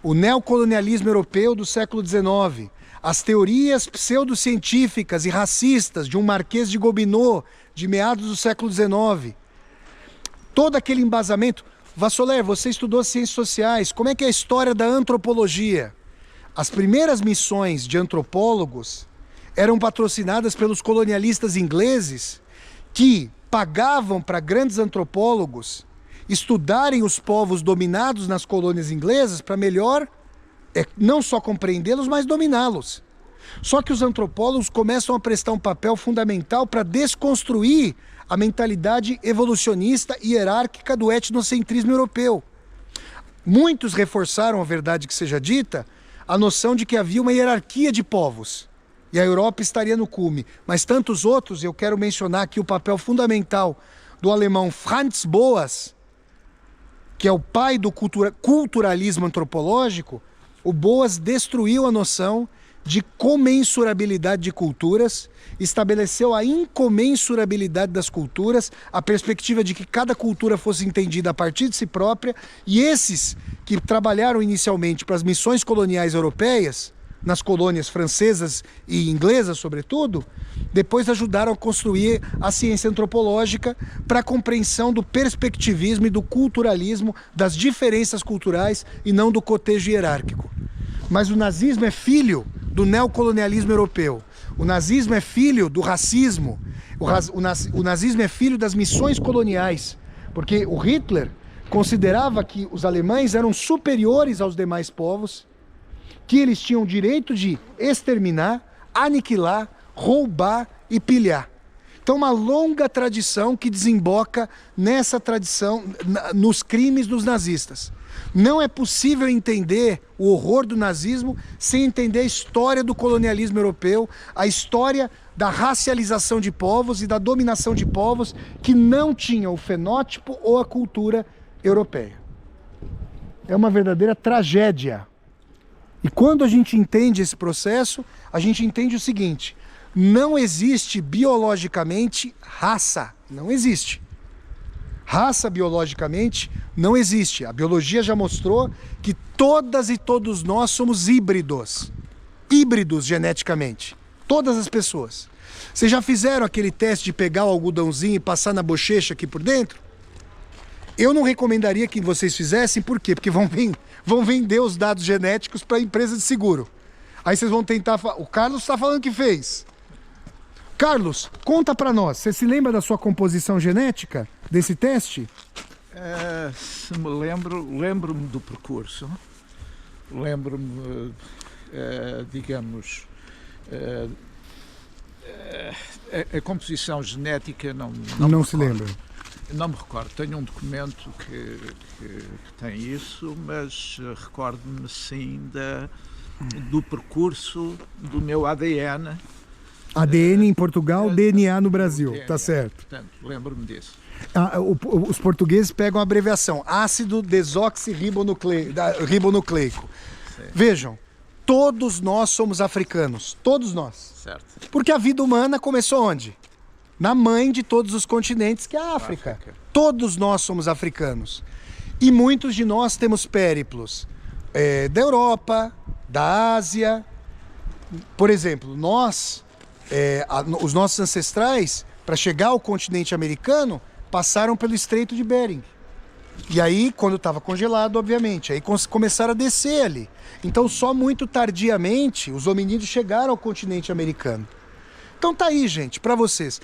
O neocolonialismo europeu do século XIX, as teorias pseudocientíficas e racistas de um Marquês de Gobineau de meados do século XIX, todo aquele embasamento. Vassoler, você estudou ciências sociais, como é que é a história da antropologia? As primeiras missões de antropólogos eram patrocinadas pelos colonialistas ingleses que pagavam para grandes antropólogos estudarem os povos dominados nas colônias inglesas para melhor, não só compreendê-los, mas dominá-los. Só que os antropólogos começam a prestar um papel fundamental para desconstruir a mentalidade evolucionista e hierárquica do etnocentrismo europeu. Muitos reforçaram, a verdade que seja dita, a noção de que havia uma hierarquia de povos e a Europa estaria no cume. Mas tantos outros, eu quero mencionar aqui o papel fundamental do alemão Franz Boas, que é o pai do culturalismo antropológico. O Boas destruiu a noção de comensurabilidade de culturas, estabeleceu a incomensurabilidade das culturas, a perspectiva de que cada cultura fosse entendida a partir de si própria, e esses que trabalharam inicialmente para as missões coloniais europeias, nas colônias francesas e inglesas sobretudo, depois ajudaram a construir a ciência antropológica para a compreensão do perspectivismo e do culturalismo, das diferenças culturais e não do cotejo hierárquico. Mas o nazismo é filho do neocolonialismo europeu. O nazismo é filho do racismo. O nazismo é filho das missões coloniais. Porque o Hitler considerava que os alemães eram superiores aos demais povos, que eles tinham o direito de exterminar, aniquilar, roubar e pilhar. Então, uma longa tradição que desemboca nessa tradição, nos crimes dos nazistas. Não é possível entender o horror do nazismo sem entender a história do colonialismo europeu, a história da racialização de povos e da dominação de povos que não tinham o fenótipo ou a cultura europeia. É uma verdadeira tragédia. E quando a gente entende esse processo, a gente entende o seguinte: não existe biologicamente raça, não existe. Raça biologicamente não existe. A biologia já mostrou que todas e todos nós somos híbridos. Híbridos geneticamente. Todas as pessoas. Vocês já fizeram aquele teste de pegar o algodãozinho e passar na bochecha aqui por dentro? Eu não recomendaria que vocês fizessem, por quê? Porque vão vender os dados genéticos para a empresa de seguro. Aí vocês vão tentar... O Carlos está falando que fez. Carlos, conta para nós. Você se lembra da sua composição genética desse teste? Se me lembro-me do percurso. Lembro-me, digamos... a composição genética não se lembra. Não me recordo. Tenho um documento que tem isso, mas recordo-me sim do percurso do meu ADN. ADN em Portugal, DNA no Brasil, DNA, tá certo. Portanto, lembro-me disso. Os portugueses pegam a abreviação, ácido desoxirribonucleico. Vejam, todos nós somos africanos, todos nós. Certo. Porque a vida humana começou onde? Na mãe de todos os continentes, que é a África. Todos nós somos africanos. E muitos de nós temos périplos da Europa, da Ásia. Por exemplo, os nossos ancestrais, para chegar ao continente americano, passaram pelo Estreito de Bering. E aí, quando estava congelado, obviamente, aí começaram a descer ali. Então, só muito tardiamente, os hominídeos chegaram ao continente americano. Então tá aí, gente, para vocês.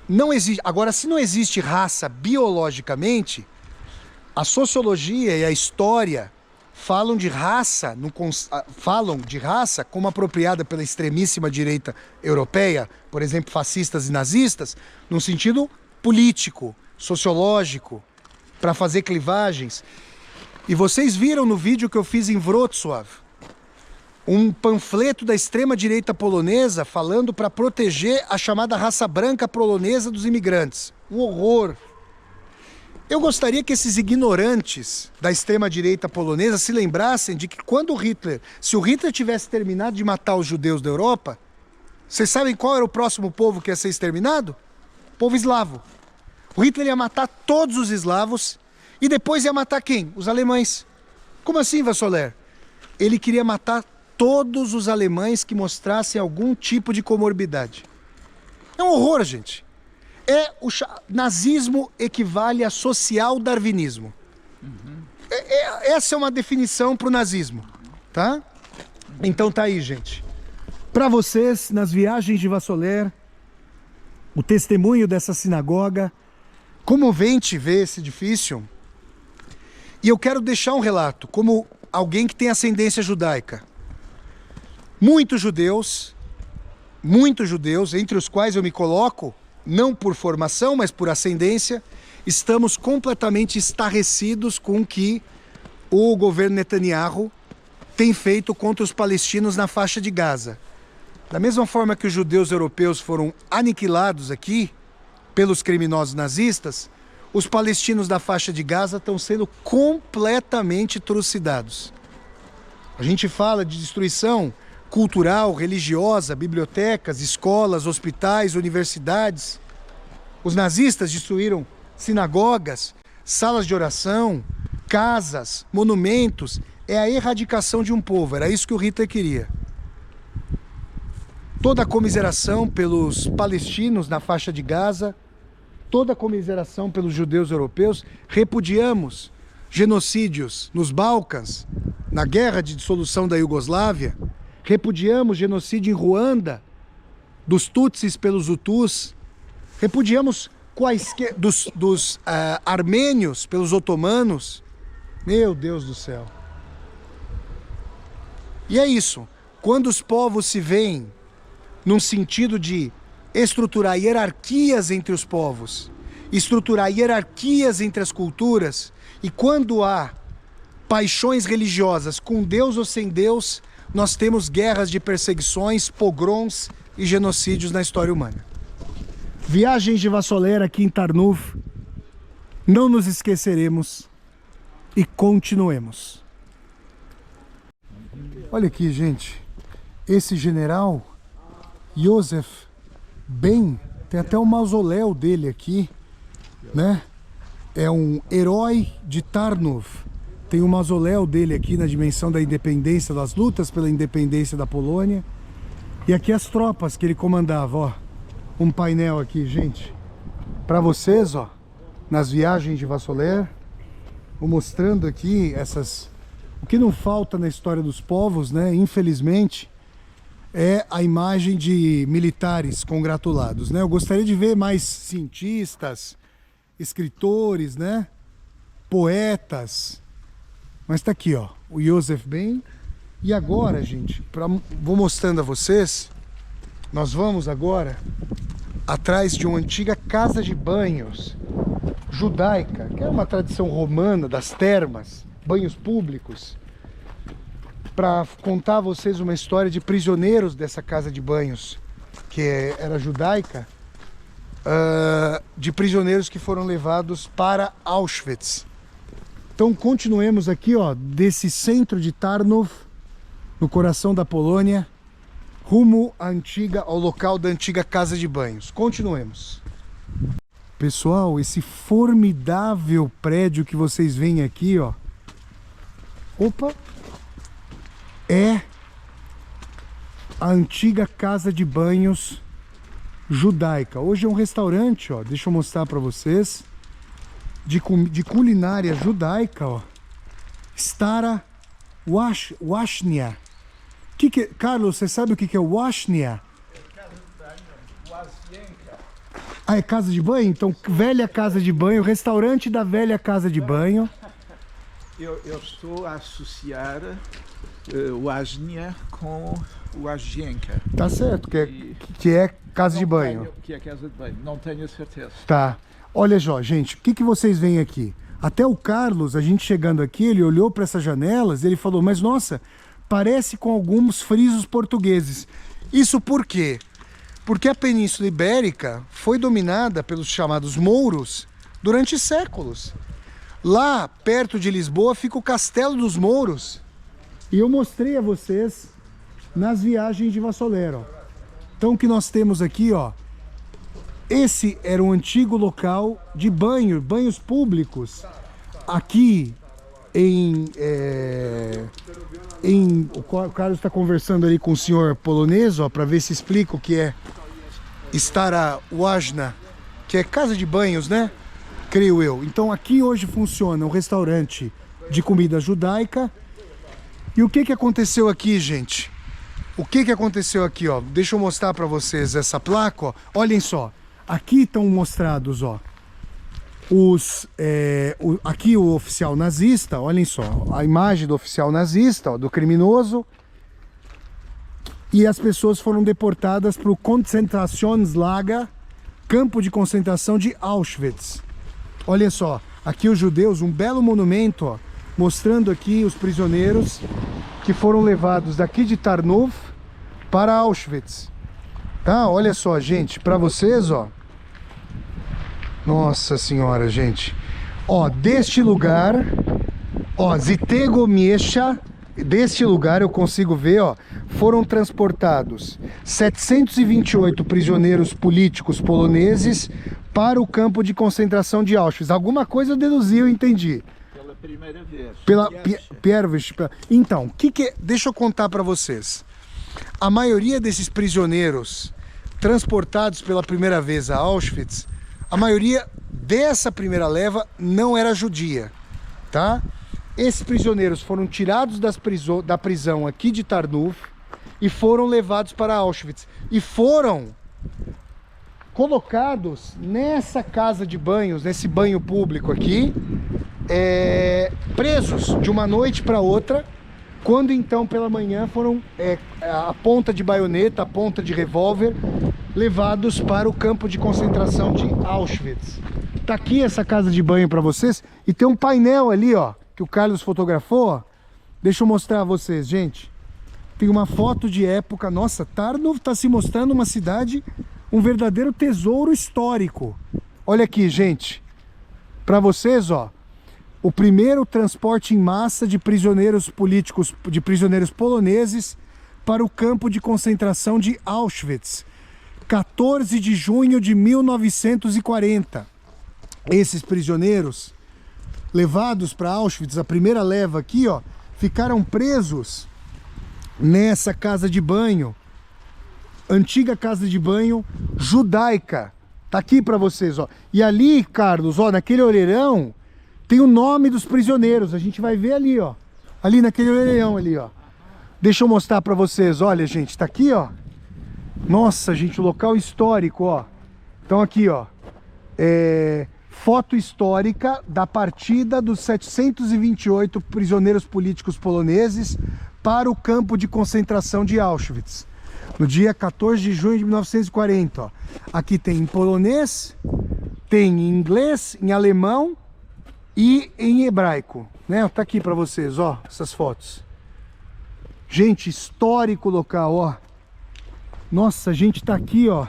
Não existe. Agora, se não existe raça biologicamente, a sociologia e a história falam de raça, como apropriada pela extremíssima direita europeia, por exemplo, fascistas e nazistas, num sentido político, sociológico, para fazer clivagens. E vocês viram no vídeo que eu fiz em Wrocław, um panfleto da extrema-direita polonesa falando para proteger a chamada raça branca polonesa dos imigrantes. Um horror. Eu gostaria que esses ignorantes da extrema-direita polonesa se lembrassem de que quando se o Hitler tivesse terminado de matar os judeus da Europa, vocês sabem qual era o próximo povo que ia ser exterminado? O povo eslavo. O Hitler ia matar todos os eslavos e depois ia matar quem? Os alemães. Como assim, Vassoler? Ele queria matar todos os alemães que mostrassem algum tipo de comorbidade. É um horror, gente. Nazismo equivale a social-darwinismo. Essa é uma definição para o nazismo, tá? Então tá aí, gente. Para vocês, nas viagens de Vassoler, o testemunho dessa sinagoga, comovente ver esse edifício. E eu quero deixar um relato, como alguém que tem ascendência judaica. Muitos judeus, entre os quais eu me coloco, não por formação, mas por ascendência, estamos completamente estarrecidos com o que o governo Netanyahu tem feito contra os palestinos na faixa de Gaza. Da mesma forma que os judeus europeus foram aniquilados aqui pelos criminosos nazistas, os palestinos da faixa de Gaza estão sendo completamente trucidados. A gente fala de destruição cultural, religiosa, bibliotecas, escolas, hospitais, universidades. Os nazistas destruíram sinagogas, salas de oração, casas, monumentos. É a erradicação de um povo, era isso que o Hitler queria. Toda a comiseração pelos palestinos na faixa de Gaza, toda a comiseração pelos judeus europeus. Repudiamos genocídios nos Balcãs, na guerra de dissolução da Iugoslávia. Repudiamos genocídio em Ruanda, dos Tutsis pelos Hutus. Repudiamos dos armênios pelos otomanos. Meu Deus do céu. E é isso. Quando os povos se veem num sentido de estruturar hierarquias entre os povos, estruturar hierarquias entre as culturas, e quando há paixões religiosas com Deus ou sem Deus, nós temos guerras de perseguições, pogroms e genocídios na história humana. Viagens de Vassoler aqui em Tarnów. Não nos esqueceremos e continuemos. Olha aqui, gente. Esse general, Józef Ben, tem até um mausoléu dele aqui, né? É um herói de Tarnów. Tem um mausoléu dele aqui na dimensão da independência, das lutas pela independência da Polônia. E aqui as tropas que ele comandava, ó. Um painel aqui, gente, para vocês, ó, nas viagens de Vassoler. Vou mostrando aqui o que não falta na história dos povos, né? Infelizmente, é a imagem de militares congratulados, né? Eu gostaria de ver mais cientistas, escritores, né? Poetas. Mas tá aqui, ó, o Józef Ben. E agora, gente, vou mostrando a vocês, nós vamos agora atrás de uma antiga casa de banhos judaica, que é uma tradição romana das termas, banhos públicos, para contar a vocês uma história de prisioneiros dessa casa de banhos, que era judaica, de prisioneiros que foram levados para Auschwitz. Então continuemos aqui, ó, desse centro de Tarnów, no coração da Polônia, rumo ao local da antiga casa de banhos. Continuemos. Pessoal, esse formidável prédio que vocês veem aqui, ó, é a antiga casa de banhos judaica. Hoje é um restaurante, ó, deixa eu mostrar para vocês. de culinária judaica, ó. Stara Washnia. Carlos, você sabe o que é Washnia? Ah, é casa de banho? Então, velha casa de banho, restaurante da velha casa de banho. Eu estou a associar o Asnia com o Asgenka. Tá certo, que é casa de banho. Que é casa de banho, não tenho certeza. Tá. Olha só, gente, o que vocês veem aqui? Até o Carlos, a gente chegando aqui, ele olhou para essas janelas e ele falou, mas nossa, parece com alguns frisos portugueses. Isso por quê? Porque a Península Ibérica foi dominada pelos chamados mouros durante séculos. Lá, perto de Lisboa, fica o Castelo dos Mouros. E eu mostrei a vocês nas viagens de Vassoler, ó. Então o que nós temos aqui, ó. Esse era um antigo local de banhos públicos. Aqui o Carlos está conversando ali com o senhor polonês, ó, para ver se explica o que é Stara Washnia, que é casa de banhos, né? Creio eu. Então aqui hoje funciona um restaurante de comida judaica. E o que aconteceu aqui, gente? O que aconteceu aqui, ó? Deixa eu mostrar para vocês essa placa, ó. Olhem só. Aqui estão mostrados, ó, aqui o oficial nazista, olhem só, a imagem do oficial nazista, ó, do criminoso, e as pessoas foram deportadas para o Konzentrationslager, campo de concentração de Auschwitz. Olha só, aqui os judeus, um belo monumento, ó, mostrando aqui os prisioneiros que foram levados daqui de Tarnów para Auschwitz. Tá? Olha só, gente, para vocês, ó. Nossa senhora, gente. Ó, deste lugar, ó, Zitego Miesza, deste lugar eu consigo ver, ó, foram transportados 728 prisioneiros políticos poloneses para o campo de concentração de Auschwitz. Alguma coisa eu deduzi, eu entendi. Pela primeira vez. Então, deixa eu contar para vocês. A maioria desses prisioneiros transportados pela primeira vez a Auschwitz, a maioria dessa primeira leva não era judia, tá? Esses prisioneiros foram tirados da prisão aqui de Tarnów e foram levados para Auschwitz. E foram colocados nessa casa de banhos, nesse banho público aqui, presos de uma noite para outra, quando então pela manhã foram a ponta de baioneta, a ponta de revólver, levados para o campo de concentração de Auschwitz. Tá aqui essa casa de banho para vocês e tem um painel ali, ó, que o Carlos fotografou, ó. Deixa eu mostrar a vocês, gente. Tem uma foto de época. Nossa, Tarnów tá se mostrando uma cidade, um verdadeiro tesouro histórico. Olha aqui, gente. Para vocês, ó, o primeiro transporte em massa de prisioneiros políticos, de prisioneiros poloneses para o campo de concentração de Auschwitz. 14 de junho de 1940. Esses prisioneiros levados para Auschwitz, a primeira leva aqui, ó, ficaram presos nessa casa de banho, antiga casa de banho judaica. Tá aqui para vocês, ó. E ali, Carlos, ó, naquele orelhão tem o nome dos prisioneiros. A gente vai ver ali, ó. Ali naquele orelhão ali, ó. Deixa eu mostrar para vocês. Olha, gente, tá aqui, ó. Nossa, gente, o local histórico, ó. Então aqui, ó, foto histórica da partida dos 728 prisioneiros políticos poloneses para o campo de concentração de Auschwitz, no dia 14 de junho de 1940, ó. Aqui tem em polonês, tem em inglês, em alemão e em hebraico, né? Tá aqui para vocês, ó, essas fotos. Gente, histórico local, ó. Nossa, a gente tá aqui, ó,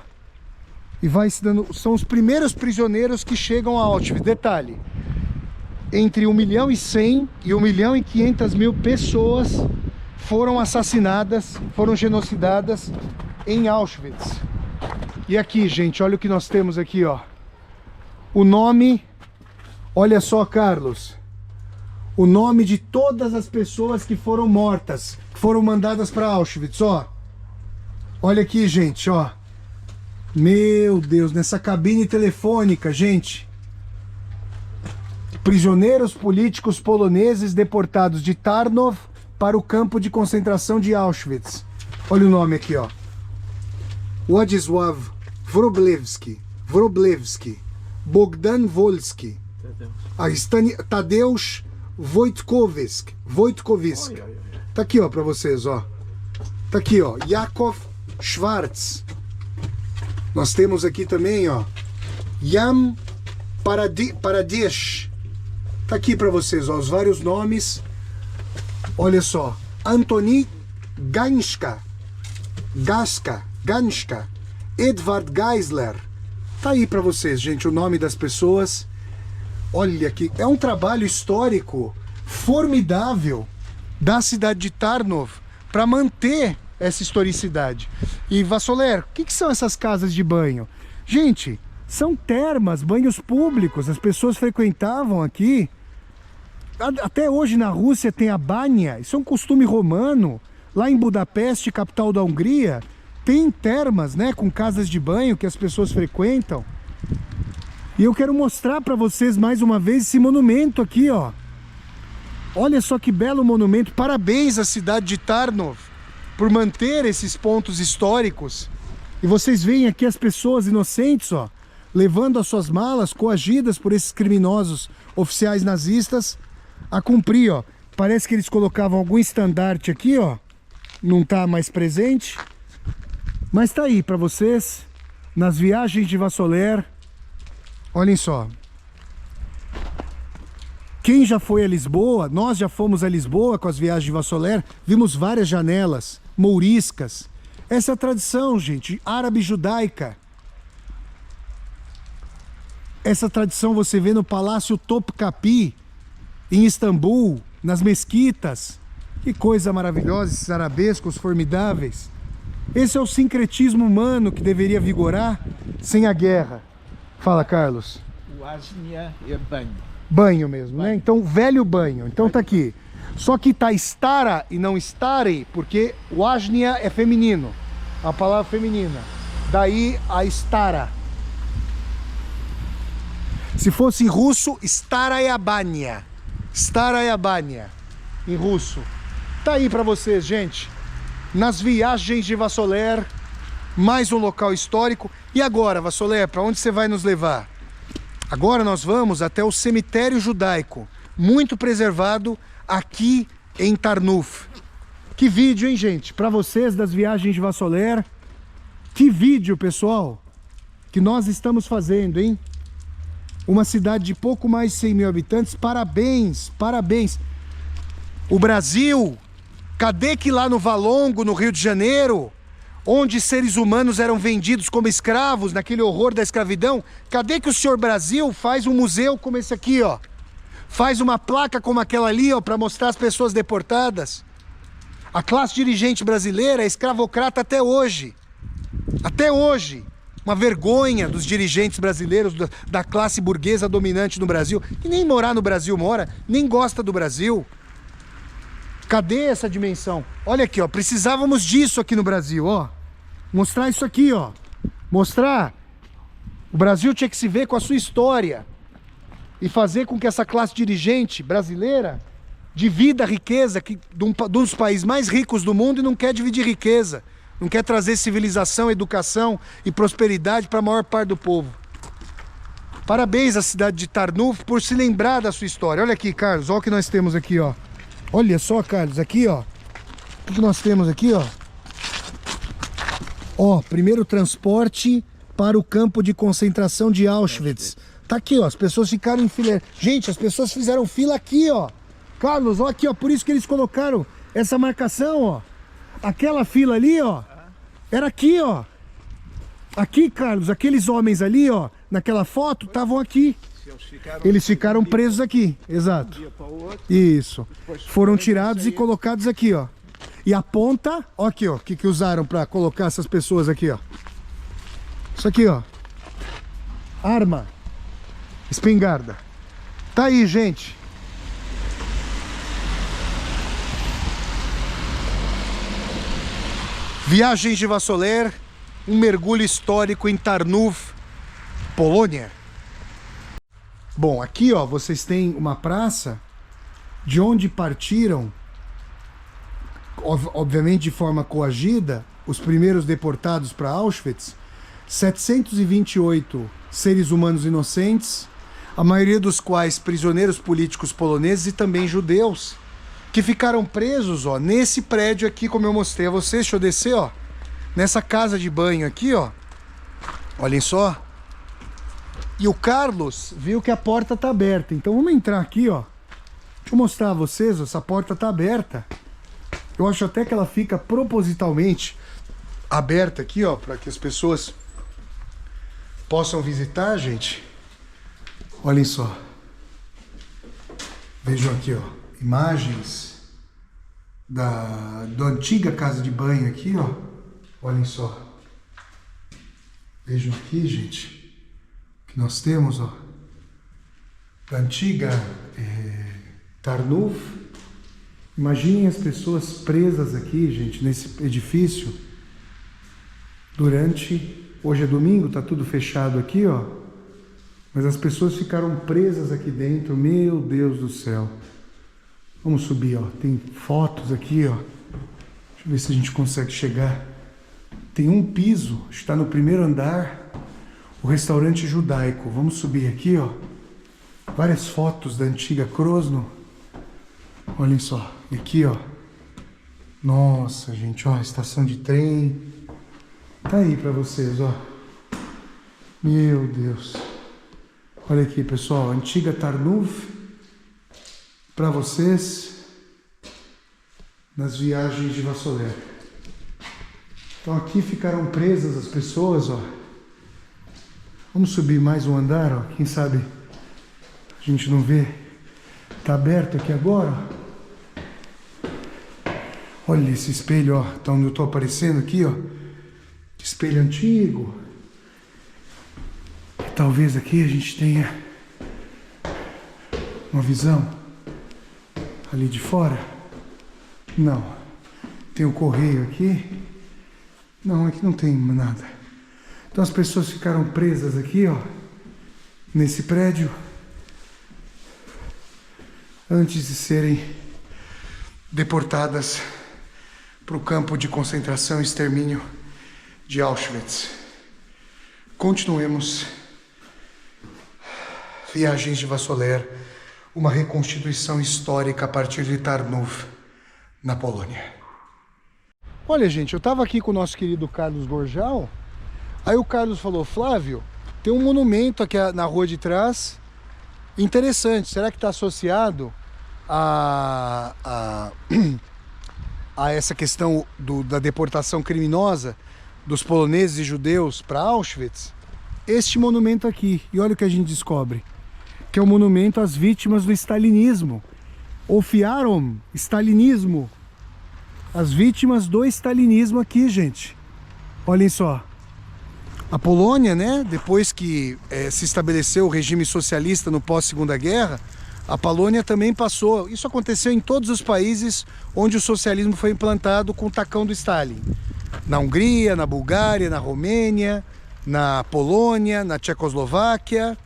e vai se dando... São os primeiros prisioneiros que chegam a Auschwitz. Detalhe, entre 1.100.000 e 1.500.000 pessoas foram assassinadas, foram genocidadas em Auschwitz. E aqui, gente, olha o que nós temos aqui, ó. O nome, olha só, Carlos, o nome de todas as pessoas que foram mortas, que foram mandadas para Auschwitz, ó. Olha aqui, gente, ó. Meu Deus, nessa cabine telefônica, gente. Prisioneiros políticos poloneses deportados de Tarnów para o campo de concentração de Auschwitz. Olha o nome aqui, ó. Władysław Wróblewski, Bogdan Wolski, Tadeusz Wojtkowski. Tá aqui, ó, pra vocês, ó. Tá aqui, ó, Yakov Schwarz. Nós temos aqui também, ó, Jan Paradesh. Tá aqui pra vocês, ó, os vários nomes. Olha só, Antoni Ganska, Edvard Geisler. Tá aí pra vocês, gente, o nome das pessoas. Olha aqui, é um trabalho histórico formidável da cidade de Tarnów para manter essa historicidade. E Vassoler, o que são essas casas de banho? Gente, são termas, banhos públicos, as pessoas frequentavam aqui. Até hoje na Rússia tem a banha, isso é um costume romano. Lá em Budapeste, capital da Hungria, tem termas, né, com casas de banho que as pessoas frequentam. E eu quero mostrar para vocês mais uma vez esse monumento aqui, ó. Olha só que belo monumento. Parabéns à cidade de Tarnów por manter esses pontos históricos. E vocês veem aqui as pessoas inocentes, ó, levando as suas malas, coagidas por esses criminosos oficiais nazistas a cumprir, ó. Parece que eles colocavam algum estandarte aqui, ó. Não tá mais presente. Mas tá aí para vocês, nas viagens de Vassoler. Olhem só. Quem já foi a Lisboa, nós já fomos a Lisboa com as viagens de Vassoler, vimos várias janelas, mouriscas. Essa é a tradição, gente, árabe-judaica. Essa tradição você vê no Palácio Topkapi, em Istambul, nas mesquitas. Que coisa maravilhosa, esses arabescos formidáveis. Esse é o sincretismo humano que deveria vigorar sem a guerra. Fala, Carlos. Łaznia é banho. Banho mesmo, né? Então, velho banho. Então tá aqui. Só que tá stara e não stare, porque łaznia é feminino. A palavra feminina. Daí a stara. Se fosse em russo, stara é a banha. Stara é a banha. Em russo. Tá aí pra vocês, gente. Nas viagens de Vassoler, mais um local histórico. E agora, Vassoler, para onde você vai nos levar? Agora nós vamos até o cemitério judaico, muito preservado aqui em Tarnów. Que vídeo, hein, gente? Para vocês das viagens de Vassoler. Que vídeo, pessoal, que nós estamos fazendo, hein? Uma cidade de pouco mais de 100 mil habitantes. Parabéns, parabéns. O Brasil, cadê que lá no Valongo, no Rio de Janeiro, onde seres humanos eram vendidos como escravos, naquele horror da escravidão, cadê que o senhor Brasil faz um museu como esse aqui, ó? Faz uma placa como aquela ali, ó, para mostrar as pessoas deportadas? A classe dirigente brasileira é escravocrata até hoje. Até hoje. Uma vergonha dos dirigentes brasileiros, da classe burguesa dominante no Brasil, que nem morar no Brasil mora, nem gosta do Brasil. Cadê essa dimensão? Olha aqui, ó, precisávamos disso aqui no Brasil, ó. Mostrar isso aqui, ó. Mostrar. O Brasil tinha que se ver com a sua história e fazer com que essa classe dirigente brasileira divida a riqueza de um dos países mais ricos do mundo e não quer dividir riqueza. Não quer trazer civilização, educação e prosperidade para a maior parte do povo. Parabéns à cidade de Tarnów por se lembrar da sua história. Olha aqui, Carlos, olha o que nós temos aqui, ó. Olha só, Carlos, aqui, ó. O que nós temos aqui, ó? Ó, primeiro transporte para o campo de concentração de Auschwitz. Tá aqui, ó, as pessoas ficaram em fila. Gente, as pessoas fizeram fila aqui, ó. Carlos, ó, aqui, ó, por isso que eles colocaram essa marcação, ó. Aquela fila ali, ó, era aqui, ó. Aqui, Carlos, aqueles homens ali, ó, naquela foto, estavam aqui. Eles ficaram presos aqui, exato. Isso. Foram tirados e colocados aqui, ó. E a ponta, ó aqui, ó, o que usaram para colocar essas pessoas aqui, ó. Isso aqui, ó. Arma. Espingarda. Tá aí, gente. Viagens de Vassoler, um mergulho histórico em Tarnów, Polônia. Bom, aqui, ó, vocês têm uma praça de onde partiram, obviamente de forma coagida, os primeiros deportados para Auschwitz, 728 seres humanos inocentes, a maioria dos quais prisioneiros políticos poloneses e também judeus, que ficaram presos, ó, nesse prédio aqui, como eu mostrei a vocês. Deixa eu descer, ó, nessa casa de banho aqui, ó. Olhem só. E o Carlos viu que a porta tá aberta. Então vamos entrar aqui, ó. Deixa eu mostrar a vocês, ó, essa porta tá aberta. Eu acho até que ela fica propositalmente aberta aqui, ó, para que as pessoas possam visitar, gente. Olhem só. Vejam aqui, ó, imagens da antiga casa de banho aqui, ó. Olhem só. Vejam aqui, gente, que nós temos, ó, da antiga Tarnów. Imaginem as pessoas presas aqui, gente, nesse edifício durante... Hoje é domingo, tá tudo fechado aqui, ó. Mas as pessoas ficaram presas aqui dentro. Meu Deus do céu. Vamos subir, ó. Tem fotos aqui, ó. Deixa eu ver se a gente consegue chegar. Tem um piso, está no primeiro andar, o restaurante judaico. Vamos subir aqui, ó. Várias fotos da antiga Krosno. Olhem só. E aqui, ó. Nossa, gente, ó. Estação de trem. Tá aí pra vocês, ó. Meu Deus. Olha aqui, pessoal. Antiga Tarnów. Pra vocês. Nas viagens de Vassoler. Então aqui ficaram presas as pessoas, ó. Vamos subir mais um andar, ó. Quem sabe a gente não vê. Tá aberto aqui agora. Olha esse espelho, ó. Tá onde eu tô aparecendo aqui, ó. Espelho antigo. E talvez aqui a gente tenha uma visão ali de fora. Não. Tem o correio aqui. Não, aqui não tem nada. Então as pessoas ficaram presas aqui, ó, nesse prédio, antes de serem deportadas para o campo de concentração e extermínio de Auschwitz. Continuemos. Viagens de Vassoler, uma reconstituição histórica a partir de Tarnów, na Polônia. Olha, gente, eu estava aqui com o nosso querido Carlos Gorjal. Aí o Carlos falou: Flávio, tem um monumento aqui na rua de trás interessante. Será que está associado a essa questão da deportação criminosa dos poloneses e judeus para Auschwitz? Este monumento aqui. E olha o que a gente descobre. Que é o monumento às vítimas do stalinismo. Ofiaram stalinismo. As vítimas do stalinismo aqui, gente. Olhem só. A Polônia, né, depois que se estabeleceu o regime socialista no pós-Segunda Guerra, a Polônia também passou. Isso aconteceu em todos os países onde o socialismo foi implantado com o tacão do Stalin. Na Hungria, na Bulgária, na Romênia, na Polônia, na Tchecoslováquia.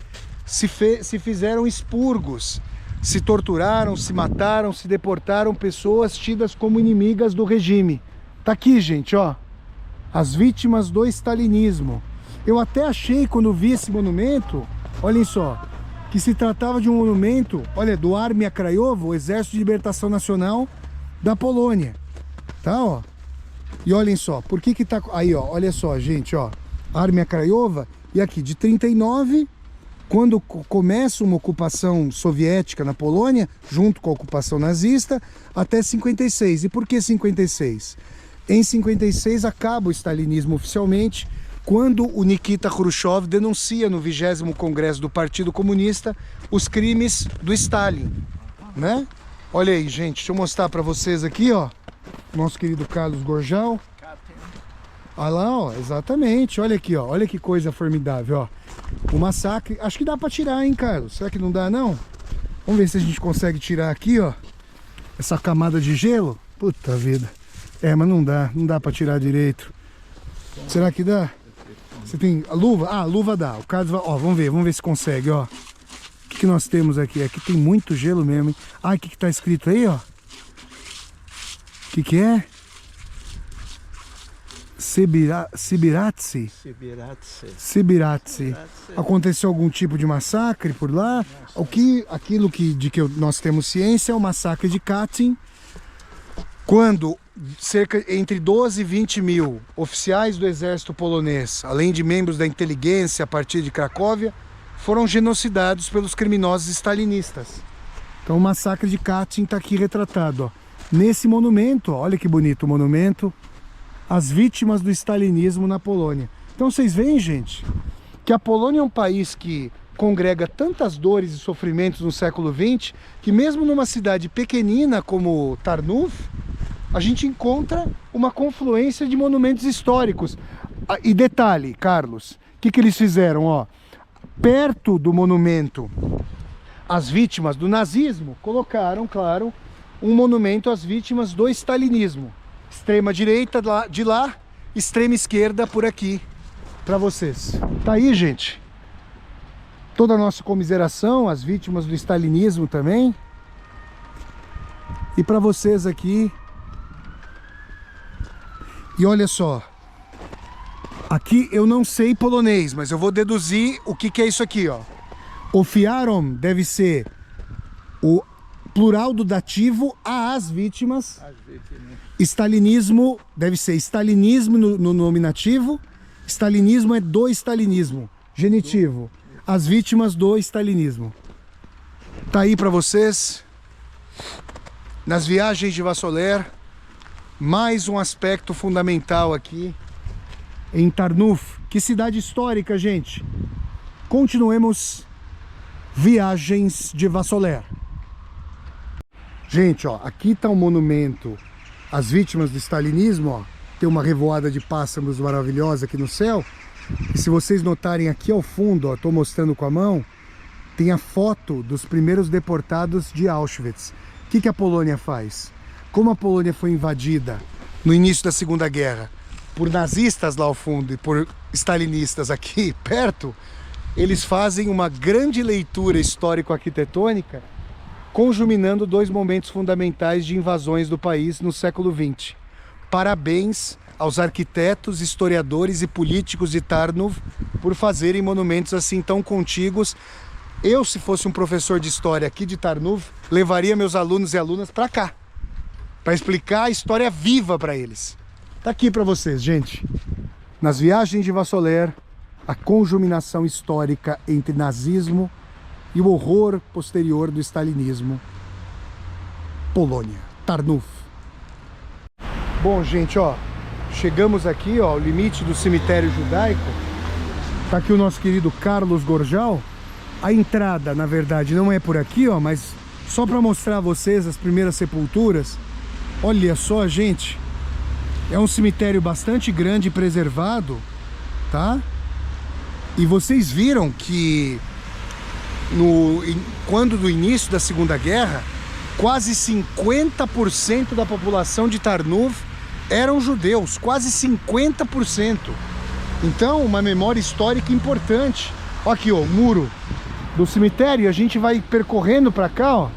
Se fizeram expurgos. Se torturaram, se mataram, se deportaram pessoas tidas como inimigas do regime. Tá aqui, gente, ó. As vítimas do stalinismo. Eu até achei, quando vi esse monumento, olhem só, que se tratava de um monumento, olha, do Armia Krajowa, o Exército de Libertação Nacional da Polônia. Tá, ó. E olhem só, por que tá... Aí, ó, olha só, gente, ó. Armia Krajowa, e aqui, de 39... Quando começa uma ocupação soviética na Polônia, junto com a ocupação nazista, até 56. E por que 56? Em 56 acaba o stalinismo oficialmente, quando o Nikita Khrushchev denuncia no 20º Congresso do Partido Comunista os crimes do Stalin, né? Olha aí, gente, deixa eu mostrar para vocês aqui, ó, nosso querido Carlos Gorjal. Olha lá, ó, exatamente, olha aqui, ó, olha que coisa formidável, ó. O massacre, acho que dá pra tirar, hein, Carlos? Será que não dá, não? Vamos ver se a gente consegue tirar aqui, ó, essa camada de gelo. Puta vida. Mas não dá pra tirar direito. Será que dá? Você tem a luva? Ah, a luva dá. O Carlos vai, ó, vamos ver se consegue, ó. O que nós temos aqui? Aqui tem muito gelo mesmo, hein? Ah, o que tá escrito aí, ó? O que é? Sibiratsi. Aconteceu algum tipo de massacre por lá? Aquilo que nós temos ciência é o massacre de Katyn, quando entre 12 e 20 mil oficiais do exército polonês, além de membros da inteligência a partir de Cracóvia, foram genocidados pelos criminosos stalinistas. Então o massacre de Katyn está aqui retratado, ó. Nesse monumento, ó, olha que bonito o monumento às vítimas do stalinismo na Polônia. Então vocês veem, gente, que a Polônia é um país que congrega tantas dores e sofrimentos no século XX, que mesmo numa cidade pequenina como Tarnów, a gente encontra uma confluência de monumentos históricos. E detalhe, Carlos, o que eles fizeram? Ó, perto do monumento às vítimas do nazismo, colocaram, claro, um monumento às vítimas do stalinismo. Extrema direita de lá, extrema esquerda por aqui, para vocês. Tá aí, gente. Toda a nossa comiseração às vítimas do stalinismo também. E para vocês aqui. E olha só. Aqui eu não sei polonês, mas eu vou deduzir o que é isso aqui, ó. Ofiarom deve ser o plural do dativo às vítimas. Stalinismo deve ser stalinismo no nominativo. Stalinismo é do stalinismo. Genitivo. As vítimas do stalinismo. Tá aí para vocês. Nas viagens de Vassoler, mais um aspecto fundamental aqui em Tarnów. Que cidade histórica, gente. Continuemos viagens de Vassoler. Gente, ó, aqui tá um monumento às vítimas do stalinismo, ó. Tem uma revoada de pássaros maravilhosa aqui no céu. E se vocês notarem aqui ao fundo, ó, tô mostrando com a mão, tem a foto dos primeiros deportados de Auschwitz. O que a Polônia faz? Como a Polônia foi invadida no início da Segunda Guerra por nazistas lá ao fundo e por stalinistas aqui perto, eles fazem uma grande leitura histórico-arquitetônica conjuminando dois momentos fundamentais de invasões do país no século XX. Parabéns aos arquitetos, historiadores e políticos de Tarnów por fazerem monumentos assim tão contíguos. Eu, se fosse um professor de história aqui de Tarnów, levaria meus alunos e alunas para cá, para explicar a história viva para eles. Tá aqui para vocês, gente. Nas viagens de Vassoler, a conjuminação histórica entre nazismo e o horror posterior do stalinismo. Polônia, Tarnów. Bom, gente, ó, chegamos aqui, ó, ao limite do cemitério judaico. Tá aqui o nosso querido Carlos Gorjal. A entrada, na verdade, não é por aqui, ó, mas só para mostrar a vocês as primeiras sepulturas. Olha só, gente. É um cemitério bastante grande e preservado, tá? E vocês viram que quando do início da Segunda Guerra, quase 50% da população de Tarnów eram judeus, quase 50%. Então, uma memória histórica importante. Ó aqui, ó, o muro do cemitério. A gente vai percorrendo para cá, ó,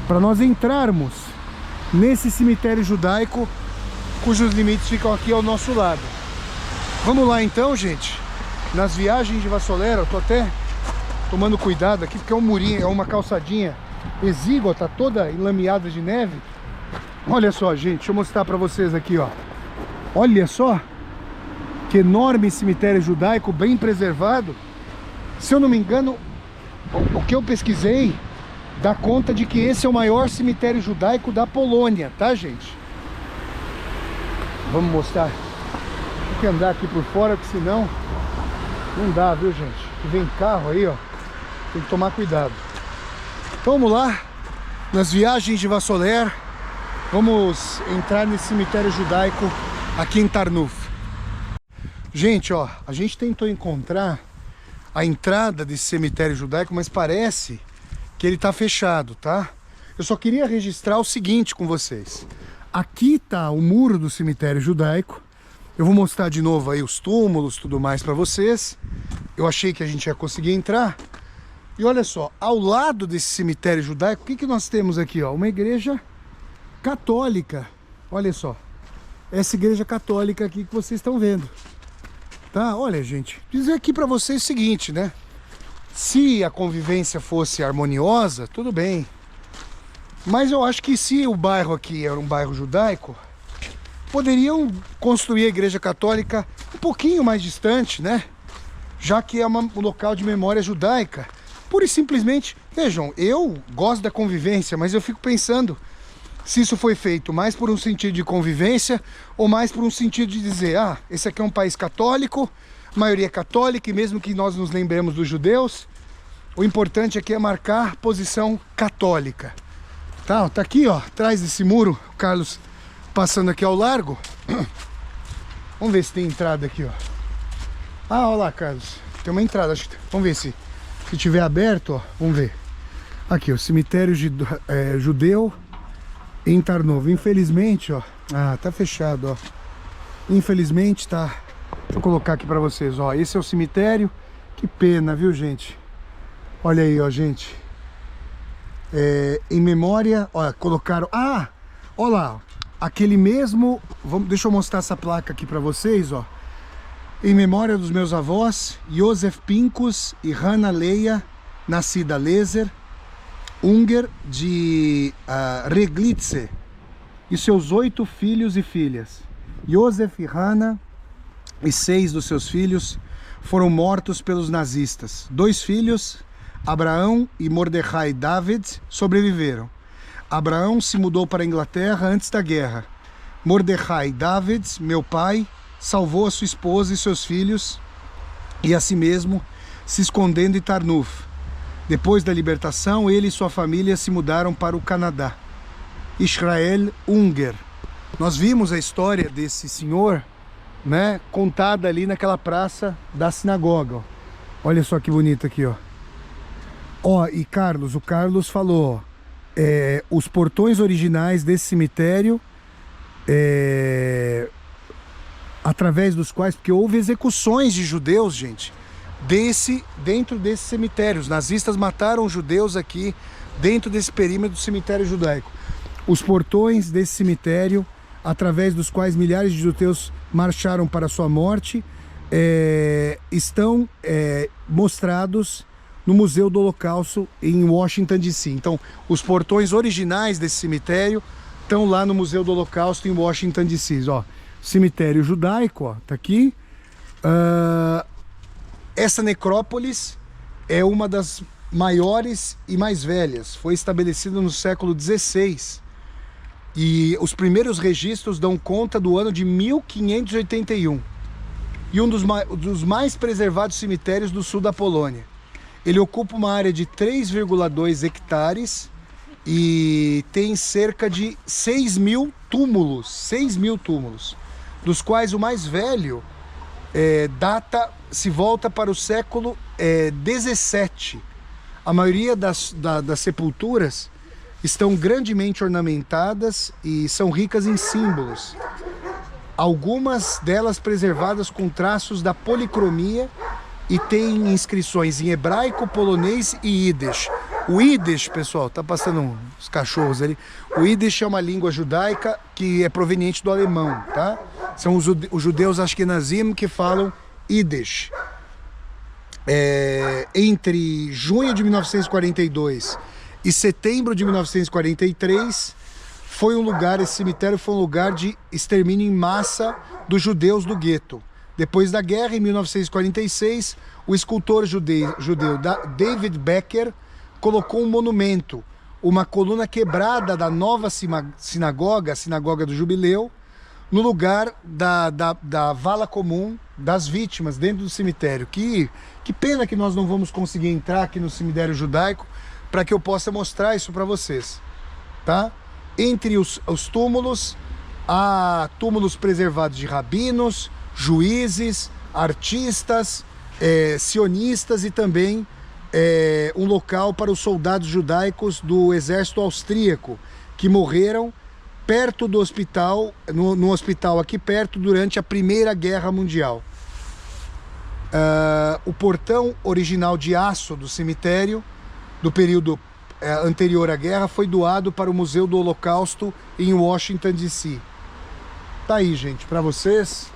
para nós entrarmos nesse cemitério judaico, cujos limites ficam aqui ao nosso lado. Vamos lá então, gente. Nas viagens de Vassoler, eu tô até tomando cuidado aqui, porque é um murinho, é uma calçadinha exígua, tá toda enlameada de neve. Olha só, gente, deixa eu mostrar para vocês aqui, ó. Olha só que enorme cemitério judaico, bem preservado. Se eu não me engano, o que eu pesquisei dá conta de que esse é o maior cemitério judaico da Polônia, tá, gente? Vamos mostrar. Tem que andar aqui por fora, porque senão não dá, viu, gente? Que vem carro aí, ó. Tem que tomar cuidado. Então, vamos lá. Nas viagens de Vassoler, vamos entrar nesse cemitério judaico aqui em Tarnów. Gente, ó, a gente tentou encontrar a entrada desse cemitério judaico, mas parece que ele tá fechado, tá? Eu só queria registrar o seguinte com vocês. Aqui tá o muro do cemitério judaico. Eu vou mostrar de novo aí os túmulos, tudo mais para vocês. Eu achei que a gente ia conseguir entrar. E olha só, ao lado desse cemitério judaico, o que nós temos aqui, ó? Uma igreja católica. Olha só, essa igreja católica aqui que vocês estão vendo. Tá? Olha, gente, dizer aqui para vocês o seguinte, né? Se a convivência fosse harmoniosa, tudo bem. Mas eu acho que se o bairro aqui era um bairro judaico, poderiam construir a igreja católica um pouquinho mais distante, né? Já que é um local de memória judaica. Pura e simplesmente, vejam, eu gosto da convivência, mas eu fico pensando se isso foi feito mais por um sentido de convivência ou mais por um sentido de dizer, ah, esse aqui é um país católico, maioria católica, e mesmo que nós nos lembremos dos judeus, o importante aqui é marcar posição católica. Tá aqui, ó, atrás desse muro, o Carlos passando aqui ao largo. Vamos ver se tem entrada aqui, ó. Ah, olha lá, Carlos, tem uma entrada, acho que... Vamos ver se tiver aberto, ó, vamos ver. Aqui, o cemitério judeu em Tarnovo. Infelizmente, ó, tá fechado, ó. Infelizmente tá. Deixa eu colocar aqui pra vocês, ó. Esse é o cemitério. Que pena, viu, gente? Olha aí, ó, gente. Em memória, ó, colocaram. Ah, olha lá, aquele mesmo. Deixa eu mostrar essa placa aqui pra vocês, ó. Em memória dos meus avós, Josef Pincus e Hanna Leia, nascida Leser, Unger, de Reglitze, e seus 8 filhos e filhas. Josef e Hanna e 6 dos seus filhos foram mortos pelos nazistas. 2 filhos, Abraão e Mordecai David, sobreviveram. Abraão se mudou para a Inglaterra antes da guerra. Mordecai David, meu pai, salvou a sua esposa e seus filhos e a si mesmo, se escondendo em Tarnuf. Depois da libertação, ele e sua família se mudaram para o Canadá. Israel Unger. Nós vimos a história desse senhor, né, contada ali naquela praça da sinagoga. Ó. Olha só que bonito aqui, ó. Ó, e Carlos, o Carlos falou, os portões originais desse cemitério, através dos quais, porque houve execuções de judeus, gente, dentro desse cemitério. Os nazistas mataram judeus aqui dentro desse perímetro do cemitério judaico. Os portões desse cemitério, através dos quais milhares de judeus marcharam para a sua morte, estão mostrados no Museu do Holocausto em Washington, D.C. Então, os portões originais desse cemitério estão lá no Museu do Holocausto em Washington, D.C. Ó, cemitério judaico, ó, tá aqui. Essa necrópolis é uma das maiores e mais velhas. Foi estabelecida no século XVI. E os primeiros registros dão conta do ano de 1581. E um dos mais preservados cemitérios do sul da Polônia. Ele ocupa uma área de 3,2 hectares e tem cerca de 6.000 túmulos. 6.000 túmulos. Dos quais o mais velho se volta para o século XVII. A maioria das sepulturas estão grandemente ornamentadas e são ricas em símbolos. Algumas delas preservadas com traços da policromia e tem inscrições em hebraico, polonês e Yiddish. O Yiddish, pessoal, tá passando uns cachorros ali. O Yiddish é uma língua judaica que é proveniente do alemão, tá? São os judeus ashkenazim que falam Yiddish. Entre junho de 1942 e setembro de 1943, esse cemitério foi um lugar de extermínio em massa dos judeus do gueto. Depois da guerra, em 1946, o escultor judeu David Becker colocou um monumento, uma coluna quebrada da nova sinagoga, a Sinagoga do Jubileu, no lugar da vala comum das vítimas dentro do cemitério. Que pena que nós não vamos conseguir entrar aqui no cemitério judaico para que eu possa mostrar isso para vocês, tá? Entre os túmulos, há túmulos preservados de rabinos, juízes, artistas, sionistas e também um local para os soldados judaicos do exército austríaco que morreram perto do hospital, no hospital aqui perto, durante a Primeira Guerra Mundial. O portão original de aço do cemitério, do período anterior à guerra, foi doado para o Museu do Holocausto em Washington, D.C. Tá aí, gente, para vocês.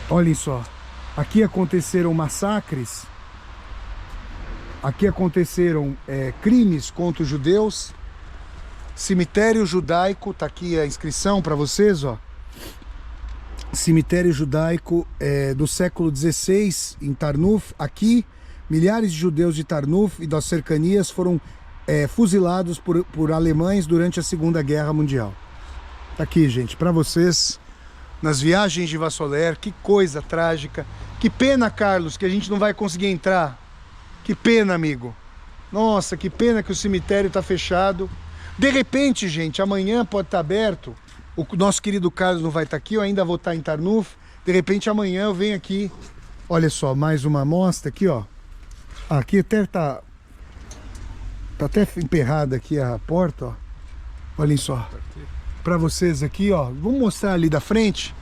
Olhem só. Aqui aconteceram massacres. Aqui aconteceram crimes contra os judeus. Cemitério judaico, tá aqui a inscrição para vocês, ó. Cemitério judaico do século XVI em Tarnuf. Aqui, milhares de judeus de Tarnuf e das cercanias foram fuzilados por alemães durante a Segunda Guerra Mundial. Tá aqui, gente, para vocês, nas viagens de Vassoler. Que coisa trágica. Que pena, Carlos, que a gente não vai conseguir entrar. Que pena, amigo. Nossa, que pena que o cemitério tá fechado. De repente, gente, amanhã pode estar aberto. O nosso querido Carlos não vai estar aqui, eu ainda vou estar em Tarnuf. De repente, amanhã eu venho aqui. Olha só, mais uma amostra aqui, ó. Aqui até tá até emperrada aqui a porta, ó. Olhem só. Para vocês aqui, ó. Vamos mostrar ali da frente.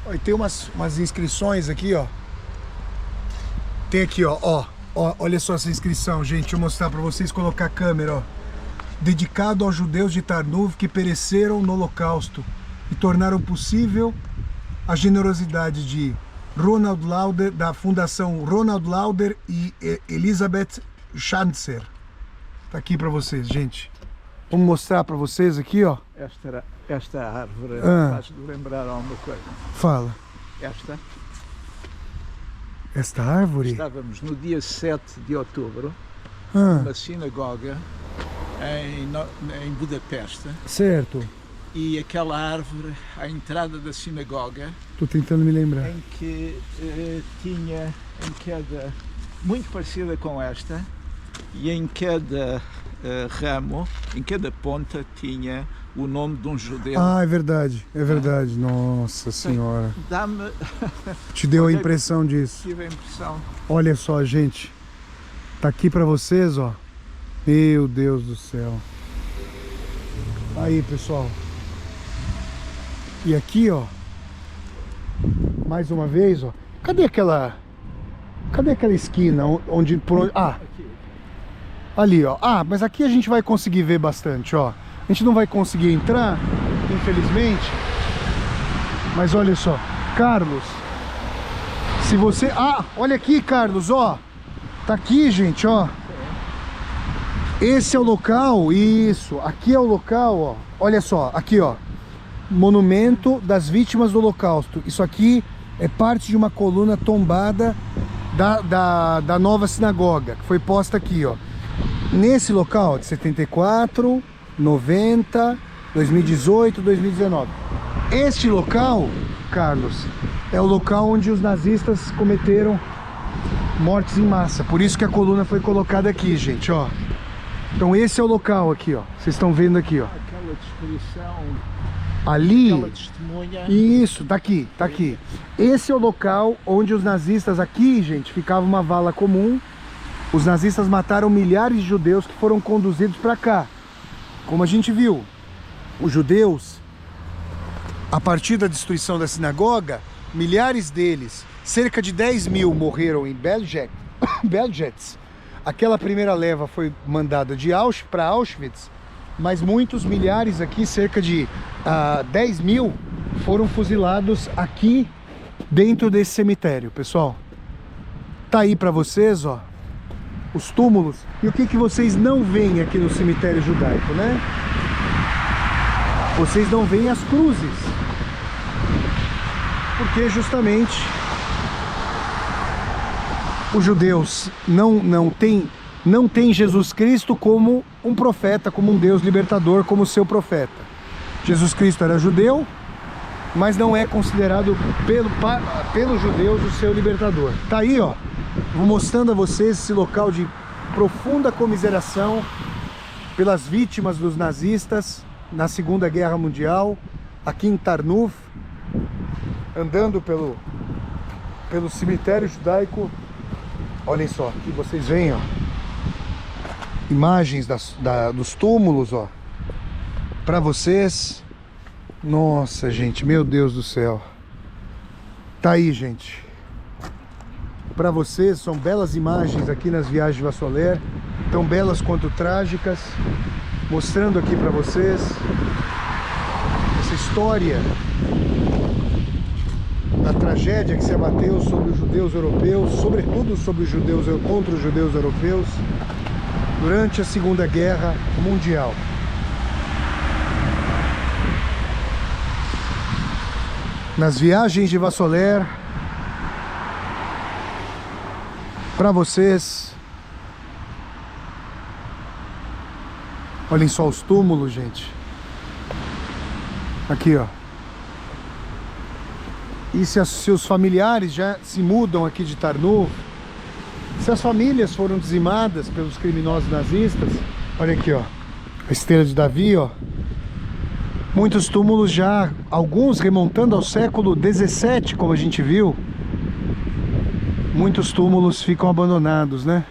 Ó, e tem umas inscrições aqui, ó. Tem aqui, ó. Olha só essa inscrição, gente. Deixa eu mostrar para vocês, colocar a câmera, ó. Dedicado aos judeus de Tarnuf que pereceram no Holocausto e tornaram possível a generosidade de Ronald Lauder, da Fundação Ronald Lauder e Elizabeth Schanzer. Tá aqui para vocês, gente. Vamos mostrar para vocês aqui, ó. Esta árvore faz lembrar alguma coisa. Fala. Esta árvore? Estávamos no dia 7 de outubro, numa sinagoga em Budapeste. Certo. E aquela árvore, à entrada da sinagoga, estou tentando me lembrar, em que tinha em cada, muito parecida com esta, e em cada ramo, em cada ponta tinha o nome de um judeu. Ah, é verdade, Nossa Senhora. Dá-me... Te deu a impressão disso? Tive a impressão. Olha só, gente, tá aqui para vocês, ó. Meu Deus do céu. Aí, pessoal. E aqui, ó, mais uma vez, ó. Cadê aquela esquina onde... ali, ó. Mas aqui a gente vai conseguir ver bastante, ó. A gente não vai conseguir entrar, infelizmente. Mas olha só, Carlos, se você... olha aqui, Carlos, ó. Tá aqui, gente, ó. Esse é o local, isso. Aqui é o local, ó. Olha só, aqui, ó. Monumento das vítimas do Holocausto. Isso aqui é parte de uma coluna tombada da nova sinagoga, que foi posta aqui, ó. Nesse local, de 74, 90, 2018, 2019. Este local, Carlos, é o local onde os nazistas cometeram mortes em massa. Por isso que a coluna foi colocada aqui, gente, ó. Então esse é o local aqui, ó. Vocês estão vendo aqui, ó. Aquela descrição, ali, aquela testemunha. Isso, tá aqui, tá aqui. Esse é o local onde os nazistas, aqui, gente, ficava uma vala comum. Os nazistas mataram milhares de judeus que foram conduzidos para cá. Como a gente viu, os judeus, a partir da destruição da sinagoga, milhares deles, cerca de 10 mil morreram em Belzec. Aquela primeira leva foi mandada de para Auschwitz, mas muitos milhares aqui, cerca de 10 mil, foram fuzilados aqui dentro desse cemitério, pessoal. Tá aí para vocês, ó, os túmulos. E o que vocês não veem aqui no cemitério judaico, né? Vocês não veem as cruzes, porque justamente os judeus não têm Jesus Cristo como um profeta, como um Deus libertador, como seu profeta. Jesus Cristo era judeu, mas não é considerado pelos judeus o seu libertador. Tá aí, ó, vou mostrando a vocês esse local de profunda comiseração pelas vítimas dos nazistas na Segunda Guerra Mundial, aqui em Tarnuf, andando pelo cemitério judaico. Olhem só, aqui vocês veem, ó, imagens dos túmulos, ó, para vocês. Nossa, gente, meu Deus do céu. Tá aí, gente. para vocês. São belas imagens aqui nas viagens de Vassoler, tão belas quanto trágicas, mostrando aqui para vocês essa história da tragédia que se abateu sobre os judeus europeus, sobretudo sobre os judeus, contra os judeus europeus, durante a Segunda Guerra Mundial. Nas viagens de Vassoler, para vocês. Olhem só os túmulos, gente. Aqui, ó. E se os familiares já se mudam aqui de Tarnów, se as famílias foram dizimadas pelos criminosos nazistas, olha aqui, ó, a estrela de Davi, ó. Muitos túmulos já, alguns remontando ao século XVII, como a gente viu. Muitos túmulos ficam abandonados, né?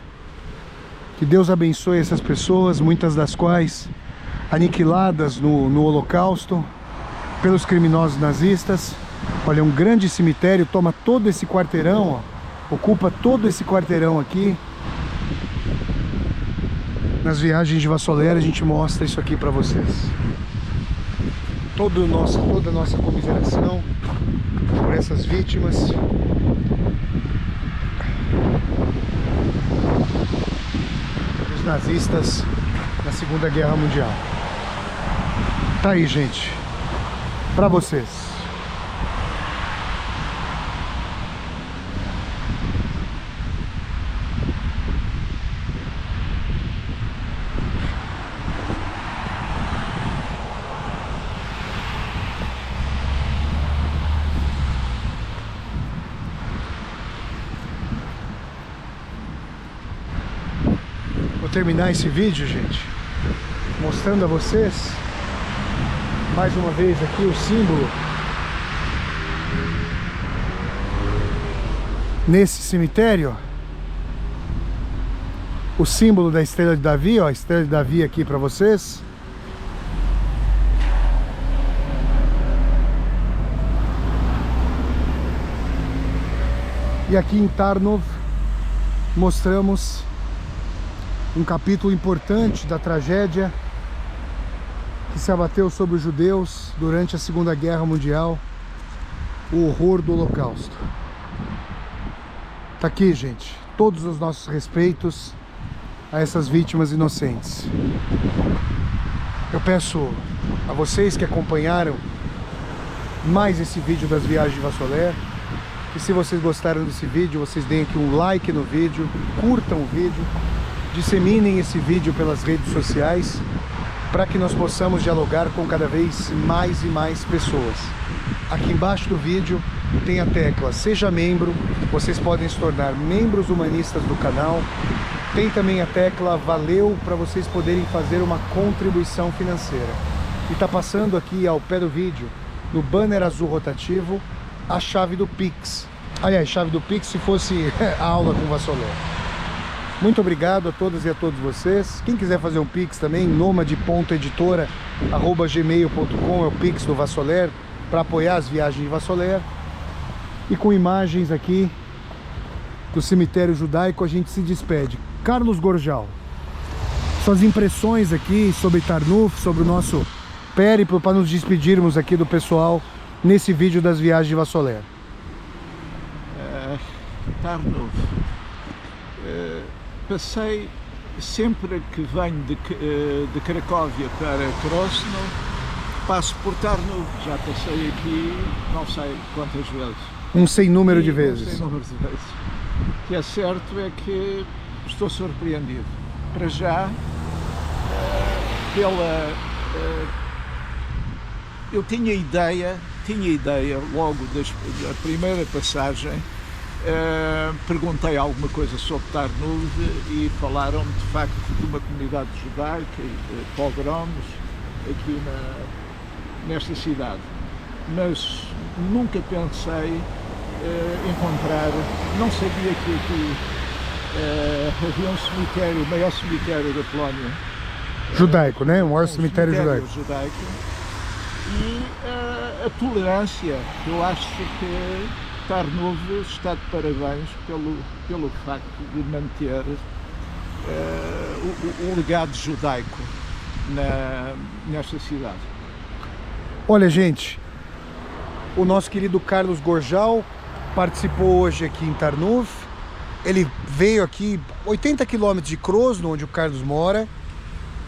Que Deus abençoe essas pessoas, muitas das quais aniquiladas no Holocausto pelos criminosos nazistas. Olha, um grande cemitério toma todo esse quarteirão, ó, ocupa todo esse quarteirão aqui. Nas viagens de Vassoler a gente mostra isso aqui para vocês. Toda a nossa comiseração por essas vítimas. Os nazistas na Segunda Guerra Mundial. Tá aí, gente, para vocês. Vou terminar esse vídeo, gente, mostrando a vocês mais uma vez aqui o símbolo nesse cemitério, o símbolo da estrela de Davi, ó, a estrela de Davi aqui para vocês. E aqui em Tarnów mostramos um capítulo importante da tragédia que se abateu sobre os judeus durante a Segunda Guerra Mundial, o horror do Holocausto. Tá aqui, gente, todos os nossos respeitos a essas vítimas inocentes. Eu peço a vocês que acompanharam mais esse vídeo das viagens de Vassoler, que se vocês gostaram desse vídeo, vocês deem aqui um like no vídeo, curtam o vídeo, disseminem esse vídeo pelas redes sociais, para que nós possamos dialogar com cada vez mais e mais pessoas. Aqui embaixo do vídeo tem a tecla Seja Membro, vocês podem se tornar membros humanistas do canal. Tem também a tecla Valeu, para vocês poderem fazer uma contribuição financeira. E está passando aqui ao pé do vídeo, no banner azul rotativo, a chave do Pix. Aliás, chave do Pix se fosse a aula com o Vassoler. Muito obrigado a todas e a todos vocês. Quem quiser fazer um Pix também, nomade.editora@gmail.com é o Pix do Vassoler, para apoiar as viagens de Vassoler. E com imagens aqui do cemitério judaico a gente se despede. Carlos Gorjal, suas impressões aqui sobre Tarnów, sobre o nosso périplo, para nos despedirmos aqui do pessoal nesse vídeo das viagens de Vassoler. Tarnów. Passei, sempre que venho de Cracóvia para Krosno, passo por Tarnów. Já passei aqui não sei quantas vezes. Um sem número de vezes. Um sem número de vezes. O que é certo é que estou surpreendido. Para já, eu tinha ideia logo da primeira passagem. Perguntei alguma coisa sobre Tarnów e falaram de facto de uma comunidade judaica e de pogroms aqui nesta cidade, mas nunca pensei encontrar, não sabia que aqui havia um cemitério, o maior cemitério da Polónia, Judaico, né? O maior cemitério judaico. E a tolerância, eu acho que Tarnów está de parabéns pelo facto de manter o legado judaico nesta cidade. Olha, gente, o nosso querido Carlos Gorjal participou hoje aqui em Tarnów. Ele veio aqui 80 quilômetros de Krosno, onde o Carlos mora.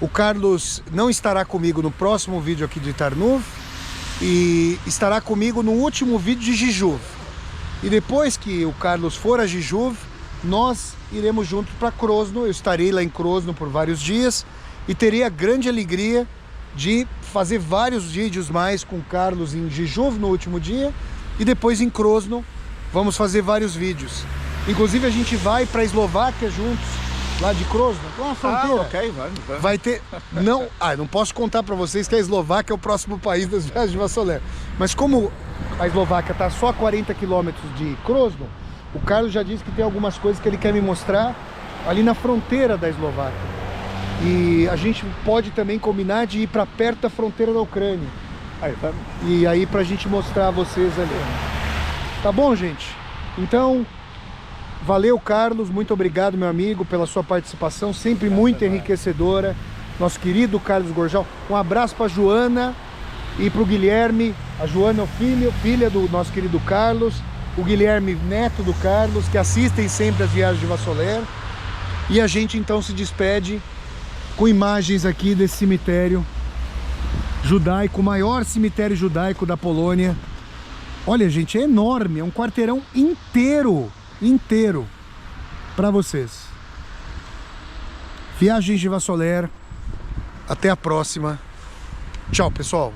O Carlos não estará comigo no próximo vídeo aqui de Tarnów e estará comigo no último vídeo de Žižuv. E depois que o Carlos for a Žižuv, nós iremos juntos para Krosno. Eu estarei lá em Krosno por vários dias e terei a grande alegria de fazer vários vídeos mais com o Carlos em Žižuv no último dia e depois em Krosno vamos fazer vários vídeos. Inclusive a gente vai para a Eslováquia juntos, lá de Krosno, lá na fronteira. Ok, vamos. Vai ter... Não posso contar para vocês que a Eslováquia é o próximo país das viagens de Vassoler. Mas como a Eslováquia está só a 40 quilômetros de Krosno, o Carlos já disse que tem algumas coisas que ele quer me mostrar ali na fronteira da Eslováquia. E a gente pode também combinar de ir para perto da fronteira da Ucrânia. Aí, vamos. E aí pra gente mostrar a vocês ali. Tá bom, gente? Então, valeu, Carlos. Muito obrigado, meu amigo, pela sua participação. Sempre muito enriquecedora. Nosso querido Carlos Gorjal. Um abraço pra Joana e pro Guilherme. A Joana é o filha do nosso querido Carlos. O Guilherme, neto do Carlos, que assistem sempre as viagens de Vassoler. E a gente então se despede com imagens aqui desse cemitério judaico, o maior cemitério judaico da Polônia. Olha, gente, é enorme, é um quarteirão inteiro para vocês. Viagens de Vassoler. Até a próxima. Tchau, pessoal.